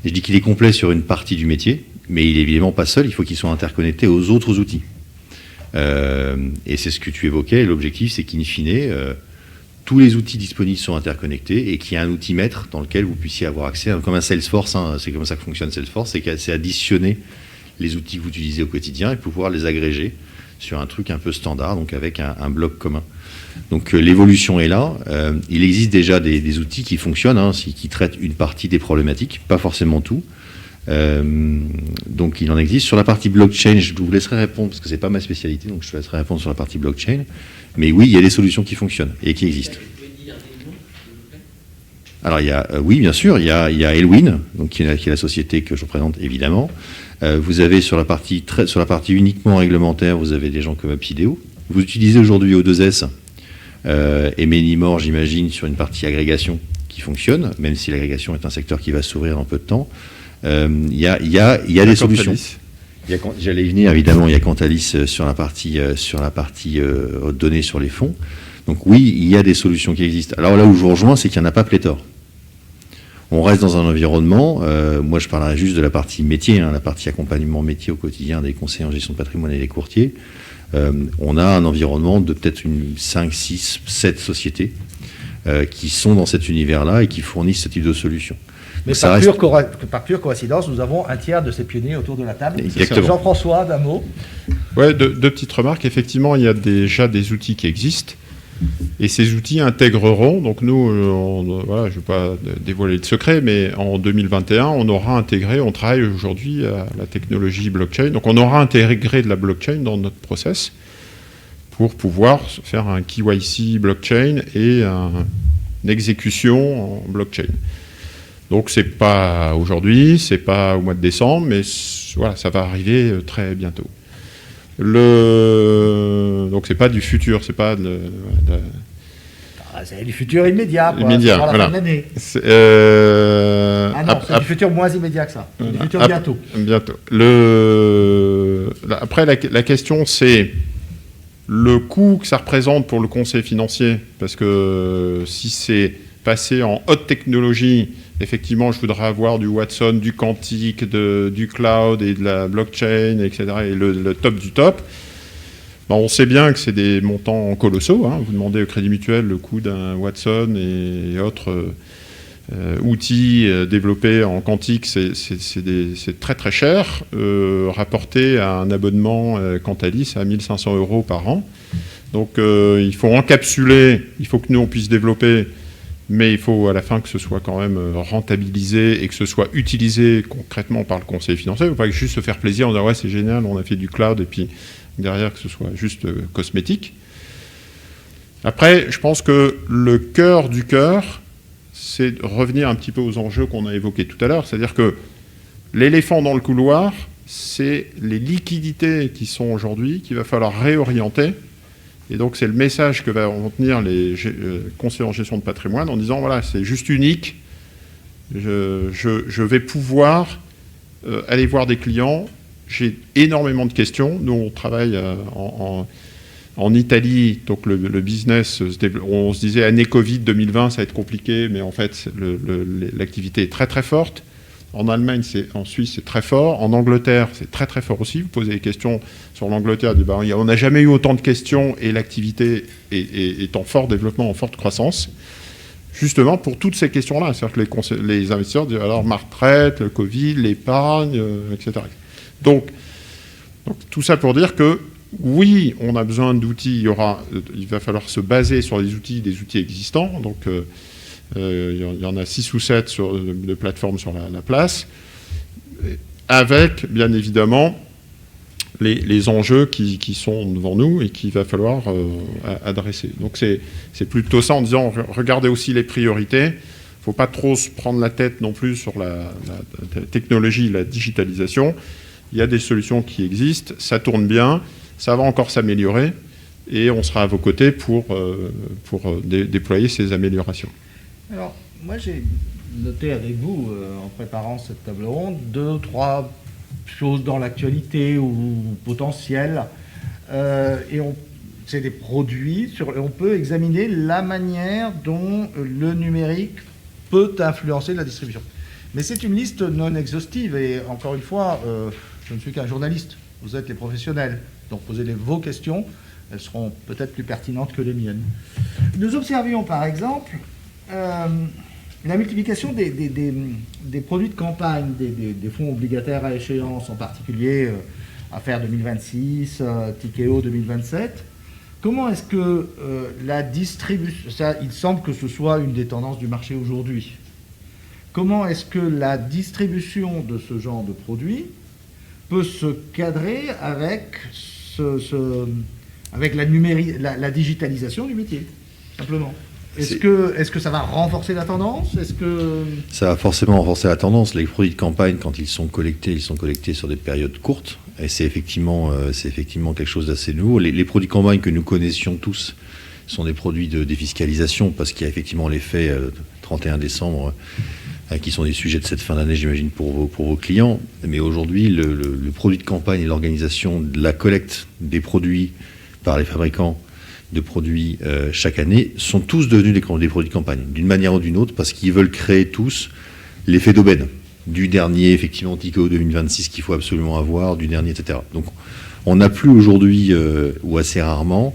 Speaker 2: Et je dis qu'il est complet sur une partie du métier. mais il n'est évidemment pas seul, il faut qu'il soit interconnecté aux autres outils. Et c'est ce que tu évoquais, l'objectif c'est qu'in fine, tous les outils disponibles sont interconnectés et qu'il y ait un outil maître dans lequel vous puissiez avoir accès, comme un Salesforce, hein, c'est comme ça que fonctionne Salesforce, c'est additionner les outils que vous utilisez au quotidien et pouvoir les agréger sur un truc un peu standard, donc avec un bloc commun. Donc l'évolution est là. Il existe déjà des outils qui fonctionnent, hein, qui traitent une partie des problématiques, pas forcément tout. Donc il en existe. Sur la partie blockchain, je vous laisserai répondre, parce que c'est pas ma spécialité, donc je te laisserai répondre sur la partie blockchain. Mais oui, il y a des solutions qui fonctionnent et qui existent. Alors, oui, bien sûr, il y a Elwin, donc, qui est la société que je représente, évidemment. Vous avez sur la partie uniquement réglementaire, vous avez des gens comme Upsideo. Vous utilisez aujourd'hui O2S et Many-More, j'imagine, sur une partie agrégation qui fonctionne, même si l'agrégation est un secteur qui va s'ouvrir dans peu de temps. Il y a des solutions. J'allais y venir, évidemment, il y a Cantalis sur la partie données sur les fonds. Donc oui, il y a des solutions qui existent. Alors là où je vous rejoins, c'est qu'il n'y en a pas pléthore. On reste dans un environnement, moi je parlerai juste de la partie métier, hein, la partie accompagnement métier au quotidien des conseillers en gestion de patrimoine et des courtiers. On a un environnement de peut-être 5, 6, 7 sociétés qui sont dans cet univers-là et qui fournissent ce type de solutions.
Speaker 3: Mais par pure coïncidence, nous avons un tiers de ces pionniers autour de la table.
Speaker 2: Exactement.
Speaker 3: Jean-François, d'un mot.
Speaker 1: Ouais, deux petites remarques. Effectivement, il y a déjà des outils qui existent. Et ces outils intégreront, donc nous, voilà, je ne vais pas dévoiler le secret, mais en 2021, on aura intégré, on travaille aujourd'hui à la technologie blockchain, donc on aura intégré de la blockchain dans notre process pour pouvoir faire un KYC blockchain et une exécution en blockchain. Donc c'est pas aujourd'hui, c'est pas au mois de décembre, mais voilà, ça va arriver très bientôt. Donc c'est pas du futur, c'est pas
Speaker 3: c'est du futur immédiat, quoi.
Speaker 1: Immédiat,
Speaker 3: la
Speaker 1: voilà.
Speaker 3: fin de l'année.
Speaker 1: C'est
Speaker 3: du futur moins immédiat que ça. Du futur bientôt.
Speaker 1: Bientôt. Après, la question, c'est le coût que ça représente pour le conseil financier, parce que si c'est passé en haute technologie, effectivement, je voudrais avoir du Watson, du quantique, du cloud et de la blockchain, etc., et le top du top. Ben, on sait bien que c'est des montants colossaux. Hein. Vous demandez au Crédit Mutuel le coût d'un Watson et autres outils développés en quantique, c'est très très cher, rapporté à un abonnement Cantalis à 1 500 € par an. Donc il faut encapsuler, il faut que nous on puisse développer, mais il faut à la fin que ce soit quand même rentabilisé et que ce soit utilisé concrètement par le conseiller financier. Il ne faut pas juste se faire plaisir en disant ouais c'est génial, on a fait du cloud et puis derrière que ce soit juste cosmétique. Après, je pense que le cœur du cœur, c'est de revenir un petit peu aux enjeux qu'on a évoqués tout à l'heure, c'est-à-dire que l'éléphant dans le couloir, c'est les liquidités qui sont aujourd'hui, qu'il va falloir réorienter. Et donc, c'est le message que vont tenir les conseillers en gestion de patrimoine en disant, voilà, c'est juste unique, je vais pouvoir aller voir des clients, j'ai énormément de questions. Nous, on travaille en Italie, donc le business, on se disait année Covid 2020, ça va être compliqué, mais en fait, l'activité est très très forte. En Allemagne, en Suisse, c'est très fort. En Angleterre, c'est très très fort aussi. Vous posez des questions sur l'Angleterre, on n'a jamais eu autant de questions et l'activité est en fort développement, en forte croissance. Justement pour toutes ces questions-là. C'est-à-dire que les investisseurs disent alors ma retraite, le Covid, l'épargne, etc. Donc tout ça pour dire que oui, on a besoin d'outils. Il va falloir se baser sur des outils existants. Donc il y en a 6 ou 7 de plateformes sur la place, avec bien évidemment les enjeux qui sont devant nous et qu'il va falloir adresser. Donc c'est plutôt ça en disant regardez aussi les priorités. Il ne faut pas trop se prendre la tête non plus sur la technologie, la digitalisation. Il y a des solutions qui existent, ça tourne bien, ça va encore s'améliorer et on sera à vos côtés pour déployer ces améliorations.
Speaker 3: Alors, moi j'ai noté avec vous, en préparant cette table ronde, 2 ou 3 choses dans l'actualité ou potentielles. C'est des produits, on peut examiner la manière dont le numérique peut influencer la distribution. Mais c'est une liste non exhaustive et encore une fois, je ne suis qu'un journaliste. Vous êtes les professionnels, donc posez vos questions. Elles seront peut-être plus pertinentes que les miennes. Nous observions par exemple la multiplication des produits de campagne, des fonds obligataires à échéance, en particulier Affaires 2026, Tikeo 2027. Comment est-ce que la distribution, ça, il semble que ce soit une des tendances du marché aujourd'hui. Comment est-ce que la distribution de ce genre de produits peut se cadrer avec avec la digitalisation du métier, simplement? Est-ce que ça va renforcer la tendance?
Speaker 2: Ça va forcément renforcer la tendance. Les produits de campagne, quand ils sont collectés sur des périodes courtes. Et c'est effectivement quelque chose d'assez nouveau. Les produits de campagne que nous connaissions tous sont des produits de défiscalisation, parce qu'il y a effectivement les faits 31 décembre qui sont des sujets de cette fin d'année, j'imagine, pour vos clients. Mais aujourd'hui, le produit de campagne et l'organisation de la collecte des produits par les fabricants de produits chaque année sont tous devenus des produits de campagne, d'une manière ou d'une autre, parce qu'ils veulent créer tous l'effet d'aubaine du dernier, effectivement, Tikeo 2026 qu'il faut absolument avoir, du dernier, etc. Donc on n'a plus aujourd'hui, ou assez rarement,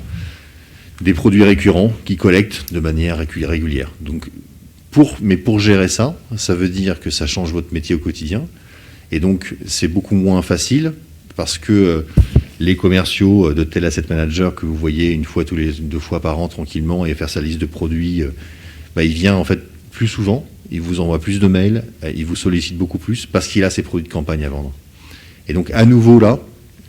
Speaker 2: des produits récurrents qui collectent de manière régulière. Donc, mais pour gérer ça, ça veut dire que ça change votre métier au quotidien, et donc c'est beaucoup moins facile, parce que les commerciaux de tel asset manager que vous voyez une fois tous les 2 fois par an tranquillement et faire sa liste de produits, il vient en fait plus souvent, il vous envoie plus de mails, il vous sollicite beaucoup plus parce qu'il a ses produits de campagne à vendre. Et donc à nouveau là,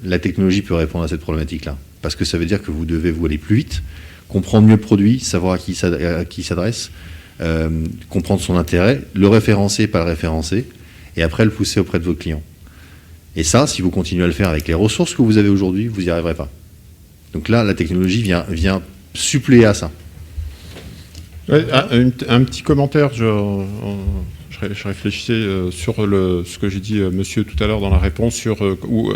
Speaker 2: la technologie peut répondre à cette problématique-là, parce que ça veut dire que vous devez vous aller plus vite, comprendre mieux le produit, savoir à qui il s'adresse, comprendre son intérêt, le référencer, pas le référencer, et après le pousser auprès de vos clients. Et ça, si vous continuez à le faire avec les ressources que vous avez aujourd'hui, vous n'y arriverez pas. Donc là, la technologie vient suppléer à ça.
Speaker 1: Ouais, un petit commentaire, je réfléchissais sur ce que j'ai dit, monsieur, tout à l'heure dans la réponse, sur où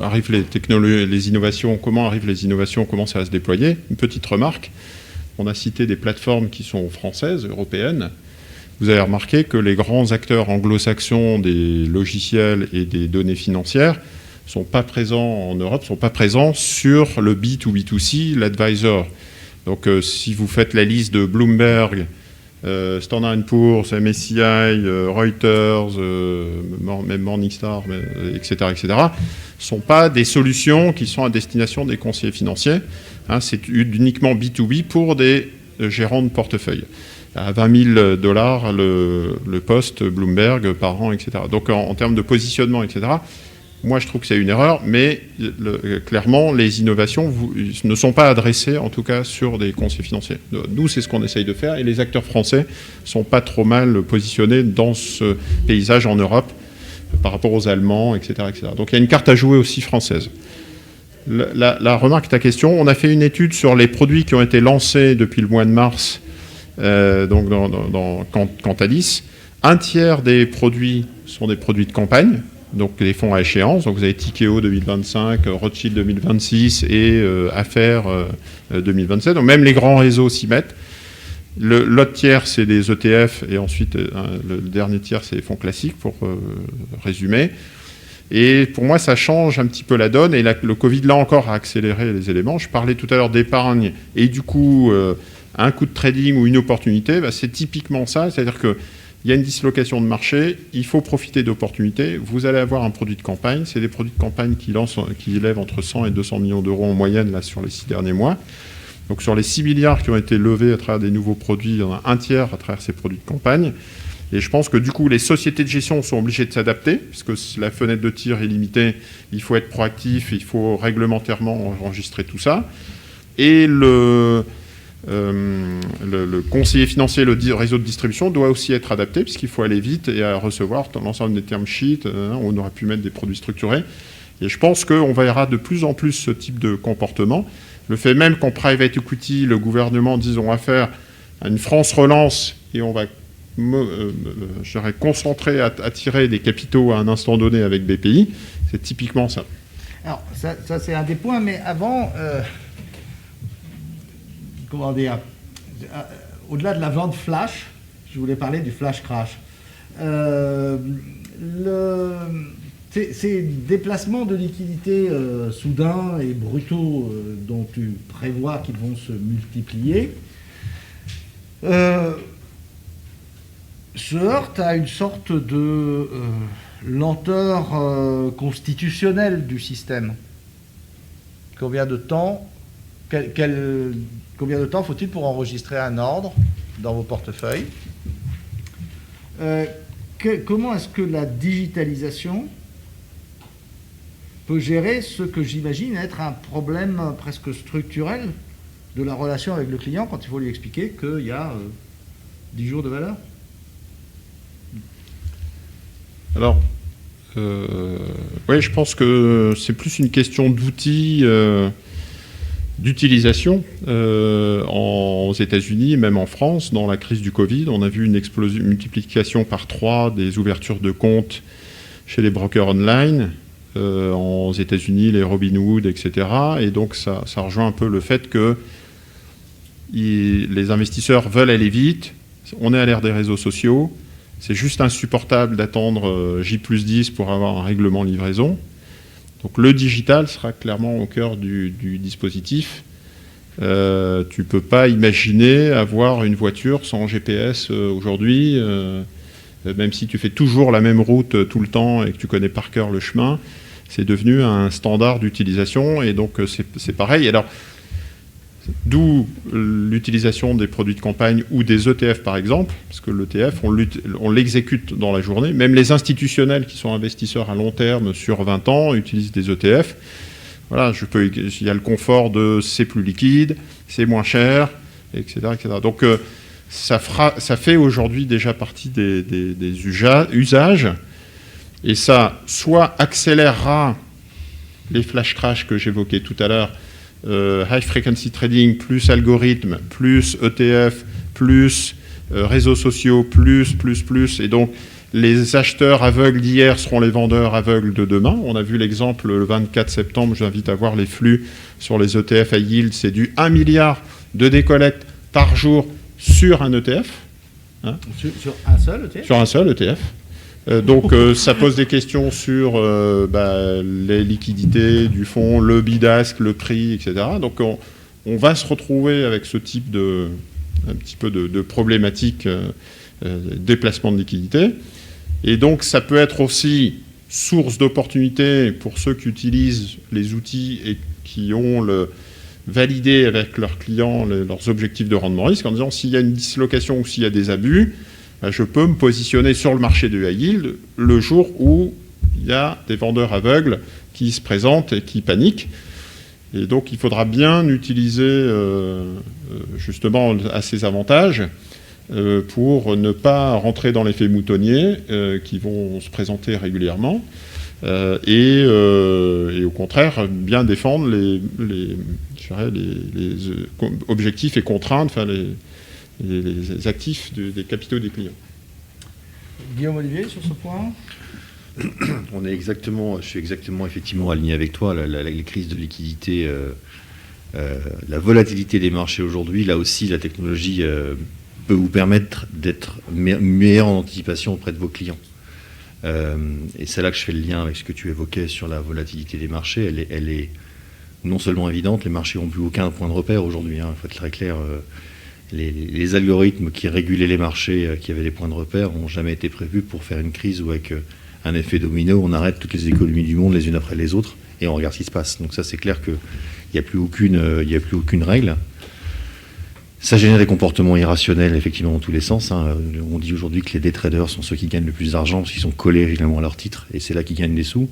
Speaker 1: arrivent les technologies, les innovations, comment arrivent les innovations, comment ça va se déployer. Une petite remarque, on a cité des plateformes qui sont françaises, européennes. Vous avez remarqué que les grands acteurs anglo-saxons des logiciels et des données financières ne sont pas présents en Europe, ne sont pas présents sur le B2B2C, l'advisor. Donc si vous faites la liste de Bloomberg, Standard & Poor's, MSCI, Reuters, même Morningstar, etc., ne sont pas des solutions qui sont à destination des conseillers financiers. Hein, c'est uniquement B2B pour des gérants de portefeuille. À $20 000 le poste Bloomberg par an, etc. Donc en termes de positionnement, etc., moi je trouve que c'est une erreur, mais clairement les innovations ne sont pas adressées, en tout cas sur des conseillers financiers. Nous, c'est ce qu'on essaye de faire, et les acteurs français ne sont pas trop mal positionnés dans ce paysage en Europe par rapport aux Allemands, etc., etc. Donc il y a une carte à jouer aussi française. La remarque de ta question, on a fait une étude sur les produits qui ont été lancés depuis le mois de mars, donc dans Cantalis. Un tiers des produits sont des produits de campagne, donc les fonds à échéance. Donc vous avez Tikeo 2025, Rothschild 2026 et Affaires 2027. Donc même les grands réseaux s'y mettent. L'autre tiers, c'est des ETF, et ensuite le dernier tiers, c'est les fonds classiques, pour résumer. Et pour moi, ça change un petit peu la donne, et le Covid, là encore, a accéléré les éléments. Je parlais tout à l'heure d'épargne, et du coup, un coup de trading ou une opportunité, c'est typiquement ça, c'est-à-dire qu'il y a une dislocation de marché, il faut profiter d'opportunités, vous allez avoir un produit de campagne, c'est des produits de campagne qui élèvent entre 100 et 200 millions d'euros en moyenne là, sur les 6 derniers mois. Donc sur les 6 milliards qui ont été levés à travers des nouveaux produits, il y en a un tiers à travers ces produits de campagne. Et je pense que du coup, les sociétés de gestion sont obligées de s'adapter, puisque la fenêtre de tir est limitée, il faut être proactif, il faut réglementairement enregistrer tout ça. Et le conseiller financier, le réseau de distribution doit aussi être adapté, puisqu'il faut aller vite et à recevoir l'ensemble des term sheets, on aurait pu mettre des produits structurés. Et je pense qu'on verra de plus en plus ce type de comportement. Le fait même qu'en private equity, le gouvernement dise on va faire une France relance et on va concentrer, attirer des capitaux à un instant donné avec BPI, c'est typiquement ça.
Speaker 3: Alors, ça c'est un des points, mais avant, comment dire, au-delà de la vente flash, je voulais parler du flash crash. Ces déplacements de liquidités soudains et brutaux dont tu prévois qu'ils vont se multiplier se heurtent à une sorte de lenteur constitutionnelle du système. Combien de temps faut-il pour enregistrer un ordre dans vos portefeuilles? Comment est-ce que la digitalisation peut gérer ce que j'imagine être un problème presque structurel de la relation avec le client quand il faut lui expliquer qu'il y a 10 jours de valeur?
Speaker 1: Alors, oui, je pense que c'est plus une question d'outils, d'utilisation. Aux États-Unis, même en France, dans la crise du Covid, on a vu une multiplication par 3 des ouvertures de comptes chez les brokers online. Aux États-Unis, les Robinhood, etc. Et donc, ça rejoint un peu le fait que les investisseurs veulent aller vite. On est à l'ère des réseaux sociaux. C'est juste insupportable d'attendre J+10 pour avoir un règlement livraison. Donc, le digital sera clairement au cœur du dispositif. Tu ne peux pas imaginer avoir une voiture sans GPS aujourd'hui, même si tu fais toujours la même route tout le temps et que tu connais par cœur le chemin. C'est devenu un standard d'utilisation et donc c'est pareil. Alors, d'où l'utilisation des produits de campagne ou des ETF par exemple, parce que l'ETF, on l'exécute dans la journée. Même les institutionnels qui sont investisseurs à long terme sur 20 ans utilisent des ETF. Voilà, il y a le confort de c'est plus liquide, c'est moins cher, etc. etc. Donc ça fait aujourd'hui déjà partie des usages. Et ça, soit accélérera les flash crash que j'évoquais tout à l'heure, high frequency trading, plus algorithme, plus ETF, plus réseaux sociaux, plus. Et donc, les acheteurs aveugles d'hier seront les vendeurs aveugles de demain. On a vu l'exemple le 24 septembre. J'invite à voir les flux sur les ETF à yield. C'est du 1 milliard de décollecte par jour sur un ETF. Hein,
Speaker 3: sur un seul ETF?
Speaker 1: Sur un seul ETF. Donc ça pose des questions sur les liquidités du fonds, le bid-ask, le prix, etc. Donc on va se retrouver avec ce type un petit peu de problématique déplacement de liquidité. Et donc ça peut être aussi source d'opportunité pour ceux qui utilisent les outils et qui ont validé avec leurs clients leurs objectifs de rendement risque en disant s'il y a une dislocation ou s'il y a des abus, je peux me positionner sur le marché du high yield le jour où il y a des vendeurs aveugles qui se présentent et qui paniquent. Et donc, il faudra bien utiliser justement à ces avantages pour ne pas rentrer dans l'effet moutonnier qui vont se présenter régulièrement et au contraire, bien défendre les objectifs et contraintes, enfin les actifs des capitaux des clients.
Speaker 3: Guillaume Olivier, sur ce point?
Speaker 2: Je suis exactement effectivement aligné avec toi. Les crises de liquidité, la volatilité des marchés aujourd'hui, là aussi, la technologie peut vous permettre d'être meilleur en anticipation auprès de vos clients. Et c'est là que je fais le lien avec ce que tu évoquais sur la volatilité des marchés. Elle est non seulement évidente, les marchés n'ont plus aucun point de repère aujourd'hui. Il faut être très clair. Les algorithmes qui régulaient les marchés, qui avaient des points de repère, n'ont jamais été prévus pour faire une crise où, avec un effet domino, on arrête toutes les économies du monde les unes après les autres et on regarde ce qui se passe. Donc ça, c'est clair qu'il n'y a plus aucune règle. Ça génère des comportements irrationnels, effectivement, dans tous les sens. On dit aujourd'hui que les day traders sont ceux qui gagnent le plus d'argent parce qu'ils sont collés régulièrement à leur titre et c'est là qu'ils gagnent des sous.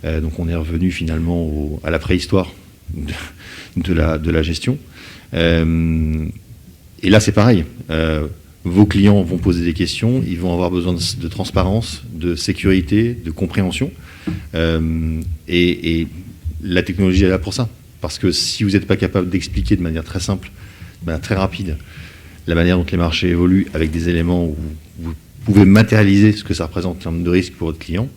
Speaker 2: Donc on est revenu finalement à la préhistoire de la gestion. Et là, c'est pareil. Vos clients vont poser des questions, ils vont avoir besoin de transparence, de sécurité, de compréhension. Et la technologie est là pour ça. Parce que si vous n'êtes pas capable d'expliquer de manière très simple, très rapide, la manière dont les marchés évoluent avec des éléments où vous pouvez matérialiser ce que ça représente en termes de risque pour votre client,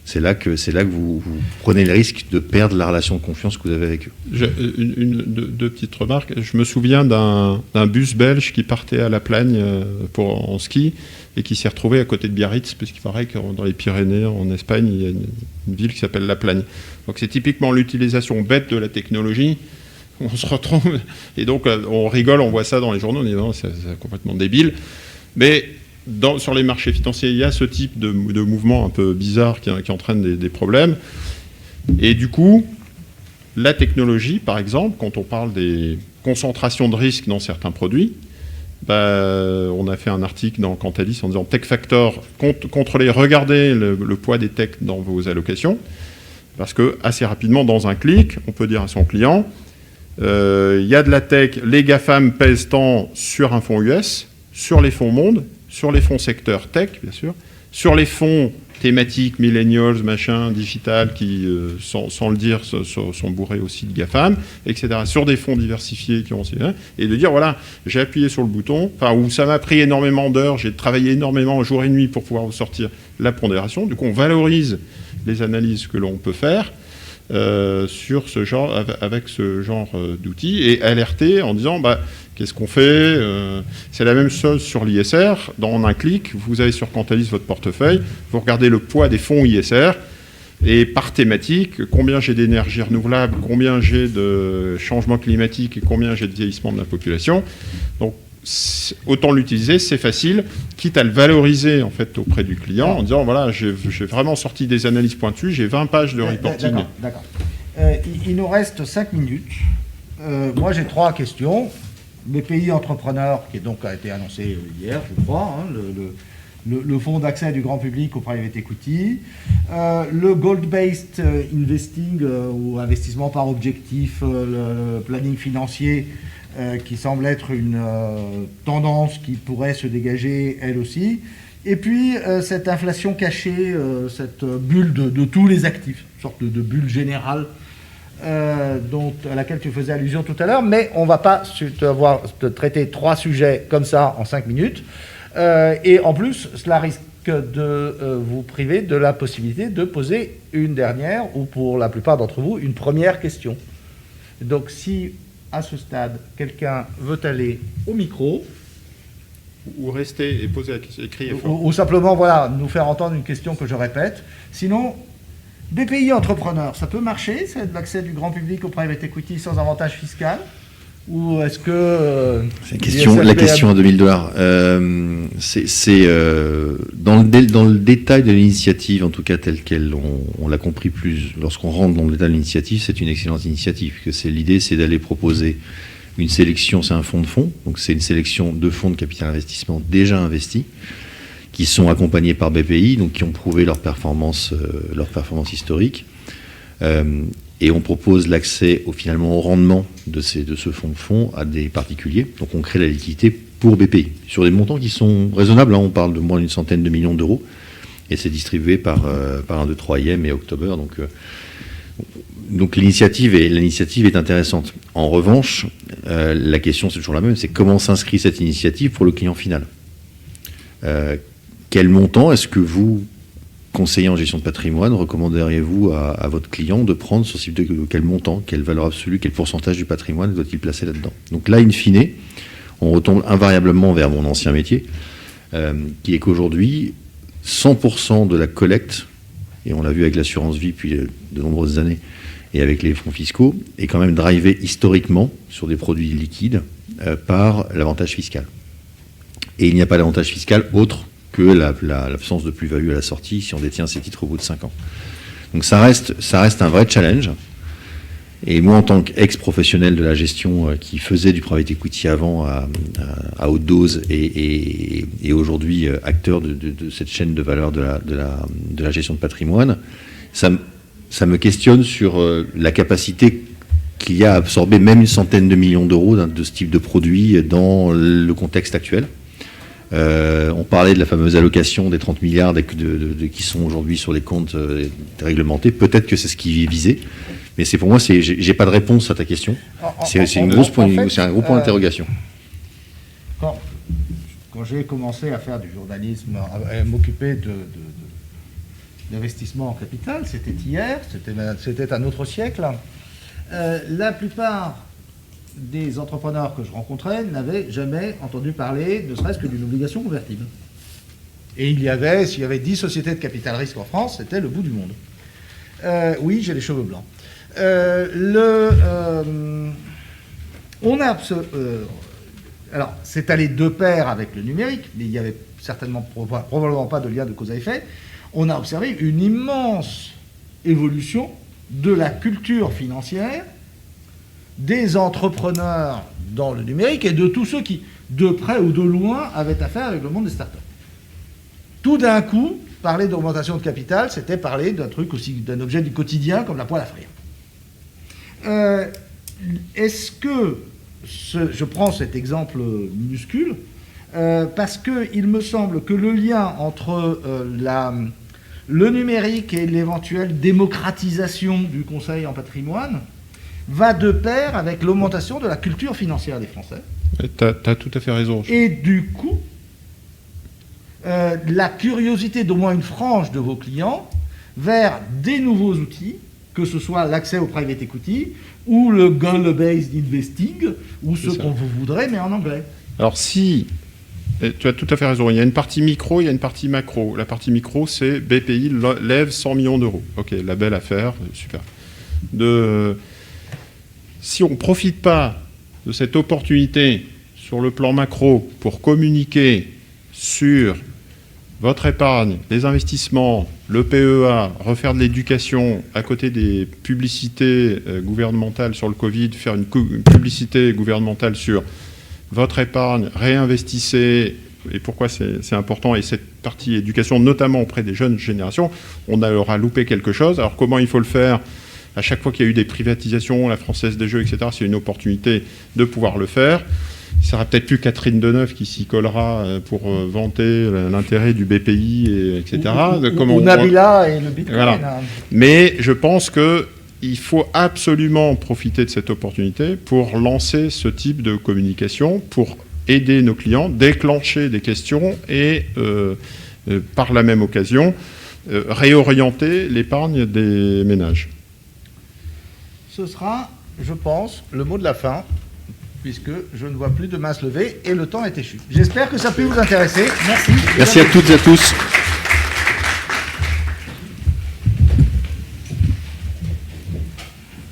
Speaker 2: c'est là que vous prenez le risque de perdre la relation de confiance que vous avez avec eux.
Speaker 1: Deux petites remarques. Je me souviens d'un bus belge qui partait à La Plagne en ski et qui s'est retrouvé à côté de Biarritz, parce qu'il paraît que dans les Pyrénées, en Espagne, il y a une ville qui s'appelle La Plagne. Donc c'est typiquement l'utilisation bête de la technologie. On se retrouve, et donc on rigole, on voit ça dans les journaux, on dit non, c'est complètement débile. Mais sur les marchés financiers, il y a ce type de mouvement un peu bizarre qui entraîne des problèmes. Et du coup, la technologie, par exemple, quand on parle des concentrations de risque dans certains produits, on a fait un article dans Cantalis en disant Tech Factor, contrôlez, regardez le poids des techs dans vos allocations, parce que assez rapidement, dans un clic, on peut dire à son client, il y a de la tech, les GAFAM pèsent tant sur un fonds US, sur les fonds monde, sur les fonds secteur tech, bien sûr, sur les fonds thématiques, millennials, machin, digital, qui, sans le dire, sont bourrés aussi de GAFAM, etc. Sur des fonds diversifiés qui ont aussi... Et de dire, voilà, j'ai appuyé sur le bouton, où ça m'a pris énormément d'heures, j'ai travaillé énormément jour et nuit pour pouvoir vous sortir la pondération. Du coup, on valorise les analyses que l'on peut faire sur ce genre, avec ce genre d'outils, et alerter en disant... Qu'est-ce qu'on fait C'est la même chose sur l'ISR. Dans un clic, vous avez sur Cantalis votre portefeuille, vous regardez le poids des fonds ISR, et par thématique, combien j'ai d'énergie renouvelable, combien j'ai de changement climatique et combien j'ai de vieillissement de la population. Donc, autant l'utiliser, c'est facile, quitte à le valoriser en fait auprès du client en disant, voilà, j'ai vraiment sorti des analyses pointues, j'ai 20 pages de reporting.
Speaker 3: D'accord. Il nous reste 5 minutes. Moi, j'ai 3 questions. BPI Entrepreneur, qui donc a été annoncé hier, je crois, le fonds d'accès du grand public au private equity, le gold-based investing ou investissement par objectif, le planning financier, qui semble être une tendance qui pourrait se dégager elle aussi, et puis cette inflation cachée, cette bulle de tous les actifs, une sorte de bulle générale, à laquelle tu faisais allusion tout à l'heure, mais on ne va pas te traiter 3 sujets comme ça en 5 minutes. Et en plus, cela risque de vous priver de la possibilité de poser une dernière, ou pour la plupart d'entre vous, une première question. Donc si, à ce stade, quelqu'un veut aller au micro...
Speaker 1: Ou rester et poser la question, écrire fort.
Speaker 3: Ou simplement, voilà, nous faire entendre une question que je répète. Sinon... BPI Entrepreneur, ça peut marcher, c'est l'accès du grand public au private equity sans avantage fiscal? Ou est-ce que...
Speaker 2: c'est la question à $2000. C'est dans le détail de l'initiative, en tout cas telle qu'elle, on l'a compris plus, lorsqu'on rentre dans le détail de l'initiative, c'est une excellente initiative. L'idée, c'est d'aller proposer une sélection, c'est un fonds de fonds, donc c'est une sélection de fonds de capital investissement déjà investis, qui sont accompagnés par BPI, donc qui ont prouvé leur performance historique. Et on propose l'accès au rendement de ce fonds de fonds à des particuliers. Donc on crée la liquidité pour BPI, sur des montants qui sont raisonnables. On parle de moins d'une centaine de millions d'euros. Et c'est distribué par un de 3e et October. Donc l'initiative est intéressante. En revanche, la question c'est toujours la même, c'est comment s'inscrit cette initiative pour le client final. Quel montant est-ce que vous, conseiller en gestion de patrimoine, recommanderiez-vous à votre client de prendre sur ce type de quel montant, quelle valeur absolue, quel pourcentage du patrimoine doit-il placer là-dedans? Donc là, in fine, on retombe invariablement vers mon ancien métier, qui est qu'aujourd'hui, 100% de la collecte, et on l'a vu avec l'assurance vie depuis de nombreuses années, et avec les fonds fiscaux, est quand même drivé historiquement sur des produits liquides par l'avantage fiscal. Et il n'y a pas d'avantage fiscal autre que l'absence de plus-value à la sortie si on détient ces titres au bout de 5 ans. Donc ça reste un vrai challenge. Et moi, en tant qu'ex-professionnel de la gestion qui faisait du private equity avant à haute dose et aujourd'hui acteur de cette chaîne de valeur de la gestion de patrimoine, ça me questionne sur la capacité qu'il y a à absorber même une centaine de millions d'euros de ce type de produit dans le contexte actuel. On parlait de la fameuse allocation des 30 milliards qui sont aujourd'hui sur les comptes réglementés. Peut-être que c'est ce qui est visé, mais pour moi, j'ai pas de réponse à ta question. C'est un gros point d'interrogation.
Speaker 3: Quand j'ai commencé à faire du journalisme, à m'occuper d'investissement en capital, c'était hier, c'était un autre siècle. La plupart des entrepreneurs que je rencontrais n'avaient jamais entendu parler, ne serait-ce que d'une obligation convertible. Et s'il y avait 10 sociétés de capital risque en France, c'était le bout du monde. Oui, j'ai les cheveux blancs. Alors, c'est allé de pair avec le numérique, mais il n'y avait probablement pas de lien de cause à effet. On a observé une immense évolution de la culture financière des entrepreneurs dans le numérique et de tous ceux qui, de près ou de loin, avaient affaire avec le monde des startups. Tout d'un coup, parler d'augmentation de capital, c'était parler d'un truc aussi, d'un objet du quotidien comme la poêle à frire. Est-ce que, je prends cet exemple minuscule, parce qu'il me semble que le lien entre le numérique et l'éventuelle démocratisation du conseil en patrimoine va de pair avec l'augmentation de la culture financière des Français.
Speaker 1: Tu as tout à fait raison.
Speaker 3: Et du coup, la curiosité d'au moins une frange de vos clients vers des nouveaux outils, que ce soit l'accès au private equity ou le goal-based investing, ou ce qu'on vous voudrait, mais en anglais.
Speaker 1: Alors si, tu as tout à fait raison, il y a une partie micro, il y a une partie macro. La partie micro, c'est BPI lève 100 millions d'euros. Ok, la belle affaire, super. Si on ne profite pas de cette opportunité sur le plan macro pour communiquer sur votre épargne, les investissements, le PEA, refaire de l'éducation à côté des publicités gouvernementales sur le Covid, faire une publicité gouvernementale sur votre épargne, réinvestissez, et pourquoi c'est important, et cette partie éducation, notamment auprès des jeunes générations, on aura loupé quelque chose. Alors comment il faut le faire ? À chaque fois qu'il y a eu des privatisations, la Française des Jeux, etc., c'est une opportunité de pouvoir le faire. Ce sera peut-être plus Catherine Deneuve qui s'y collera pour vanter l'intérêt du BPI, etc.
Speaker 3: Ou Nabila et le Bitcoin.
Speaker 1: Voilà. Mais je pense qu'il faut absolument profiter de cette opportunité pour lancer ce type de communication, pour aider nos clients, déclencher des questions et, par la même occasion, réorienter l'épargne des ménages.
Speaker 3: Ce sera, je pense, le mot de la fin, puisque je ne vois plus de main se lever et le temps est échu. J'espère que ça peut vous intéresser. Merci.
Speaker 2: Merci à toutes et à tous.